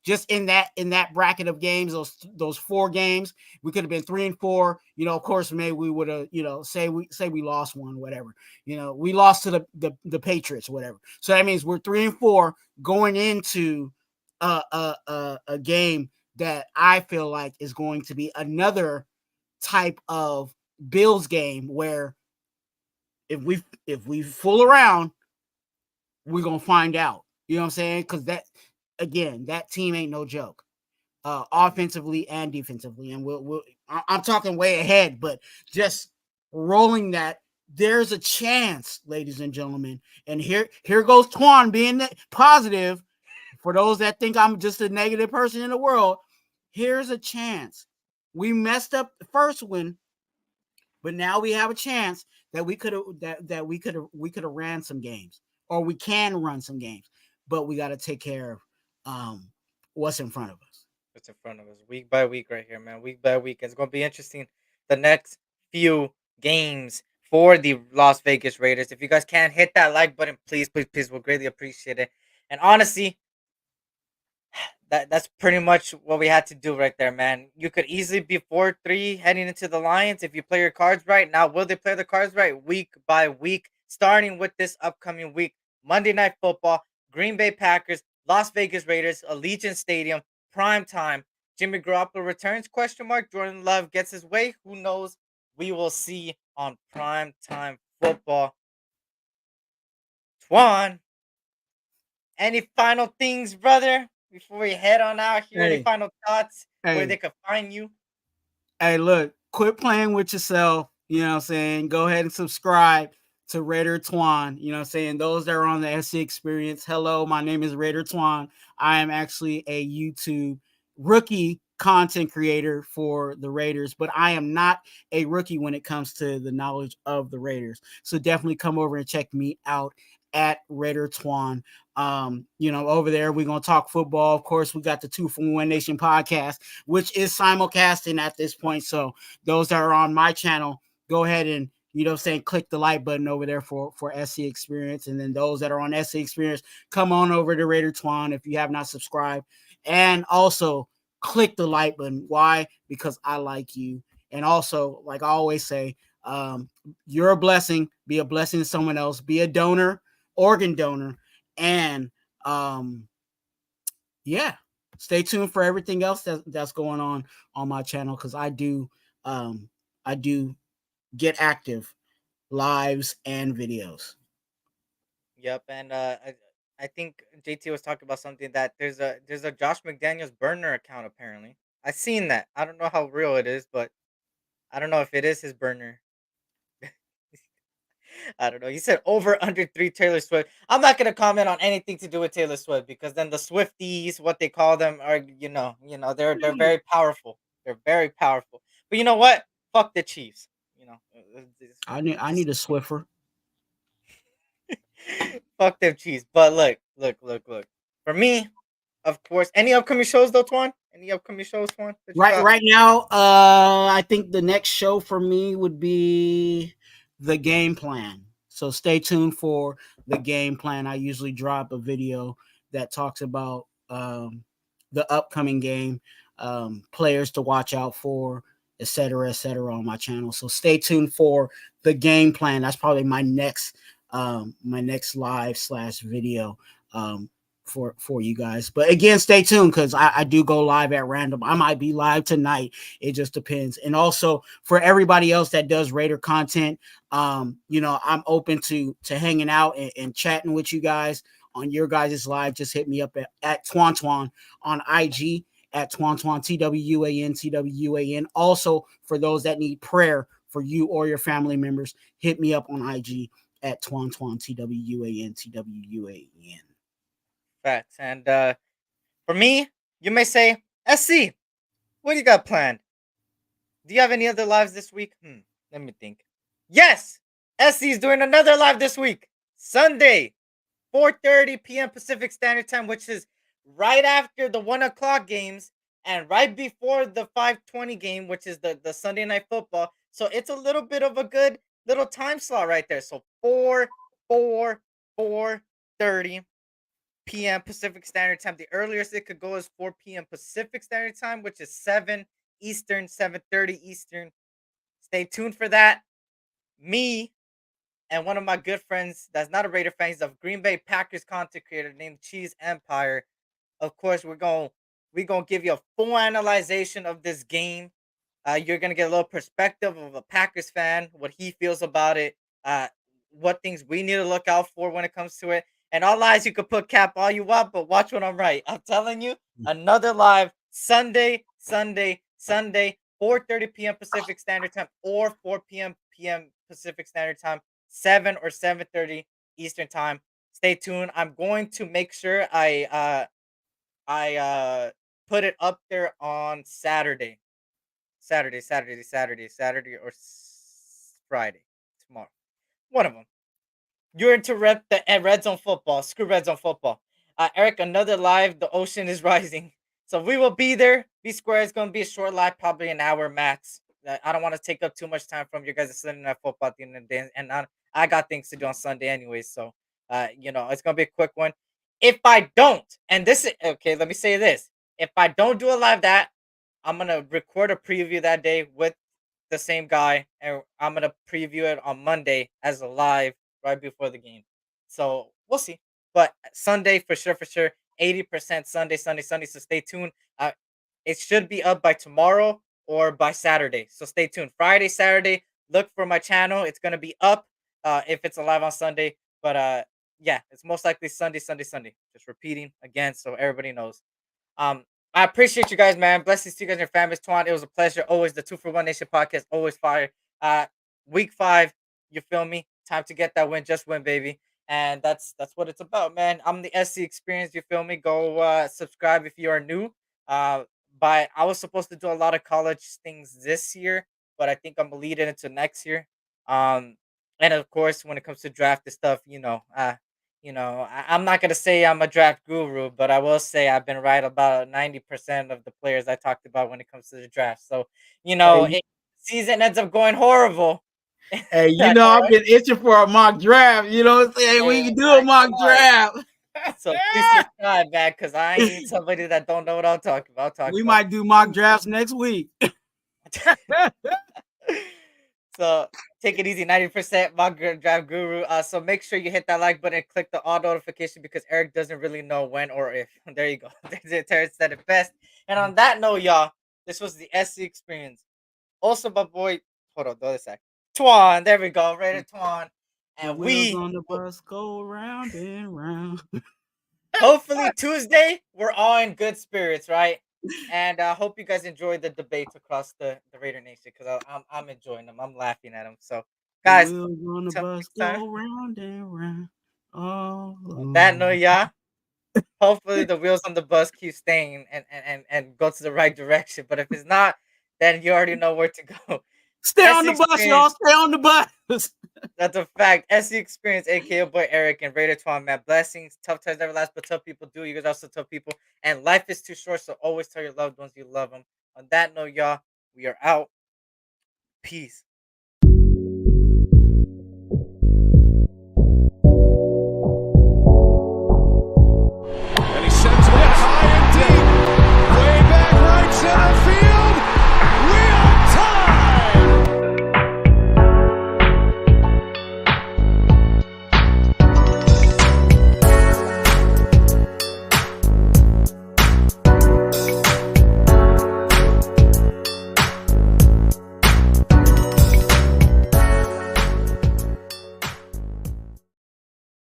[SPEAKER 9] just in that bracket of games, those 4 games, we could have been 3-4. Of course, maybe we would have, say we lost one, whatever. We lost to the Patriots, whatever. So that means we're 3-4 going into a game that I feel like is going to be another type of Bills game where if we fool around, we're gonna find out. You know what I'm saying? Because that team ain't no joke, offensively and defensively. And I'm talking way ahead, but just rolling that. There's a chance, ladies and gentlemen. And here goes Twuan being positive. For those that think I'm just a negative person in the world, here's a chance. We messed up the first one, but now we have a chance that we could have ran some games, or we can run some games, but we got to take care of what's in front of us.
[SPEAKER 8] What's in front of us, week by week, right here, man. Week by week, it's gonna be interesting. The next few games for the Las Vegas Raiders. If you guys can hit that like button, please, please, please, we'll greatly appreciate it. And honestly, that's pretty much what we had to do right there, man. You could easily be 4-3 heading into the Lions if you play your cards right. Now, will they play the cards right week by week, starting with this upcoming week? Monday Night Football, Green Bay Packers, Las Vegas Raiders, Allegiant Stadium, prime time. Jimmy Garoppolo returns, ? Jordan Love gets his way. Who knows? We will see on prime time football. Twuan, any final things, brother, before we head on out here? Any final thoughts where they could find you?
[SPEAKER 9] Hey, look, quit playing with yourself. You know what I'm saying? Go ahead and subscribe to Raider Twuan. You know what I'm saying? Those that are on the SC Experience, hello, my name is Raider Twuan. I am actually a YouTube rookie content creator for the Raiders, but I am not a rookie when it comes to the knowledge of the Raiders. So definitely come over and check me out at Raider Twuan. Over there, we're going to talk football. Of course, we got the 2 from One Nation podcast, which is simulcasting at this point. So those that are on my channel, go ahead and, click the like button over there for SC Experience. And then those that are on SC Experience, come on over to Raider Twuan if you have not subscribed. And also click the like button. Why? Because I like you. And also, like I always say, you're a blessing. Be a blessing to someone else. Be a donor, organ donor. And stay tuned for everything else that's going on my channel, because I do get active lives and videos.
[SPEAKER 8] Yep. And I think JT was talking about something, that there's a Josh McDaniels burner account apparently. I seen that. I don't know how real it is, but I don't know if it is his burner. I don't know. He said over under 3 Taylor Swift. I'm not gonna comment on anything to do with Taylor Swift, because then the Swifties, what they call them, are they're very powerful. They're very powerful. But you know what? Fuck the Chiefs.
[SPEAKER 9] I need a Swiffer.
[SPEAKER 8] Fuck them Chiefs. But look. For me, of course, any upcoming shows though, Twuan? Any upcoming shows, Twuan?
[SPEAKER 9] Right now, I think the next show for me would be the game plan. So stay tuned for the game plan. I usually drop a video that talks about the upcoming game, players to watch out for, etc., on my channel. So stay tuned for the game plan. That's probably my next live / video for you guys. But again, stay tuned, because I do go live at random. I might be live tonight. It just depends. And also for everybody else that does Raider content, I'm open to hanging out and chatting with you guys on your guys' live. Just hit me up at Twuan on IG, at Twuan, TWUAN. Also, for those that need prayer for you or your family members, hit me up on IG at Twuan, TWUAN.
[SPEAKER 8] Facts. And for me, you may say, SC, what do you got planned? Do you have any other lives this week? Let me think. Yes, SC is doing another live this week, Sunday, 4:30 p.m. Pacific Standard Time, which is right after the 1 o'clock games. and right before the 5:20 game, which is the Sunday night football. So it's a little bit of a good little time slot right there. So 4:30 p.m. Pacific Standard Time. The earliest it could go is 4 p.m. Pacific Standard Time, which is 7 Eastern, 7:30 Eastern. Stay tuned for that. Me and one of my good friends that's not a Raider fan, he's a Green Bay Packers content creator named Cheese Empire. Of course, we're gonna give you a full analyzation of this game. You're gonna get a little perspective of a Packers fan, what he feels about it, uh, what things we need to look out for when it comes to it. And all lies you could put cap all you want, but watch when I'm right. I'm telling you, another live Sunday, 4:30 p.m. Pacific Standard Time or 4 p.m. Pacific Standard Time, 7 or 7:30 Eastern Time. Stay tuned. I'm going to make sure I put it up there on Saturday or Friday tomorrow. One of them. You're into red zone football. Screw red zone football. Eric, another live. The ocean is rising, so we will be there. Be square. It's gonna be a short live, probably an hour max. I don't want to take up too much time from you guys Sunday night football at the end of the day, and I got things to do on Sunday anyway. So, it's gonna be a quick one. If I don't, and this is okay, let me say this: if I don't do a live that, I'm gonna record a preview that day with the same guy, and I'm gonna preview it on Monday as a live right before the game. So we'll see. But Sunday for sure, 80% Sunday. So stay tuned. It should be up by tomorrow or by Saturday. So stay tuned. Friday, Saturday, look for my channel. It's gonna be up if it's alive on Sunday. But yeah, it's most likely Sunday. Just repeating again so everybody knows. Um, I appreciate you guys, man. Blessings to you guys and your families. Twan, it was a pleasure. Always the 2 for 1 Nation podcast, always fire. Week 5, you feel me? Time to get that win, just win, baby. And that's what it's about, man. I'm the SC Experience. You feel me? Go subscribe if you are new. Uh, but I was supposed to do a lot of college things this year, but I think I'm gonna lead it into next year. Um, and of course, when it comes to draft and stuff, I'm not gonna say I'm a draft guru, but I will say I've been right about 90% of the players I talked about when it comes to the draft. So,
[SPEAKER 9] Hey,
[SPEAKER 8] if season ends up going horrible,
[SPEAKER 9] hey,
[SPEAKER 8] I know,
[SPEAKER 9] I've
[SPEAKER 8] right?
[SPEAKER 9] been itching for a mock draft. You know what I'm saying? We
[SPEAKER 8] Hey,
[SPEAKER 9] can do a
[SPEAKER 8] I
[SPEAKER 9] mock
[SPEAKER 8] know.
[SPEAKER 9] draft.
[SPEAKER 8] So please subscribe, man, because I need somebody that don't know what I'm talking about. I'll talk
[SPEAKER 9] We
[SPEAKER 8] about.
[SPEAKER 9] might do mock drafts next week.
[SPEAKER 8] So take it easy, 90% draft guru. So make sure you hit that like button and click the all notification because Eric doesn't really know when or if. There you go. Terrence said it best. And on that note, y'all, this was the SC Experience. Also, my boy, hold on, the other side. Twuan, there we go, Raider Twuan.
[SPEAKER 9] The
[SPEAKER 8] And
[SPEAKER 9] wheels
[SPEAKER 8] we
[SPEAKER 9] on the bus go round and round.
[SPEAKER 8] hopefully Tuesday, we're all in good spirits, right? And I hope you guys enjoy the debates across the Raider Nation because I'm enjoying them. I'm laughing at them. So,
[SPEAKER 9] The
[SPEAKER 8] guys,
[SPEAKER 9] wheels on the
[SPEAKER 8] till
[SPEAKER 9] bus
[SPEAKER 8] next time.
[SPEAKER 9] go round and round. Oh,
[SPEAKER 8] On that note, yeah. Hopefully the wheels on the bus keep staying and go to the right direction. But if it's not, then you already know where to go.
[SPEAKER 9] stay on
[SPEAKER 8] SC
[SPEAKER 9] the bus, y'all.
[SPEAKER 8] Experience,
[SPEAKER 9] Stay on the bus.
[SPEAKER 8] that's a fact. SC Experience, aka boy Eric and Raider Twuan, man. Blessings. Tough times never last, but tough people do. You guys also tough people. And life is too short, so always tell your loved ones you love them. On that note, y'all, we are out. Peace.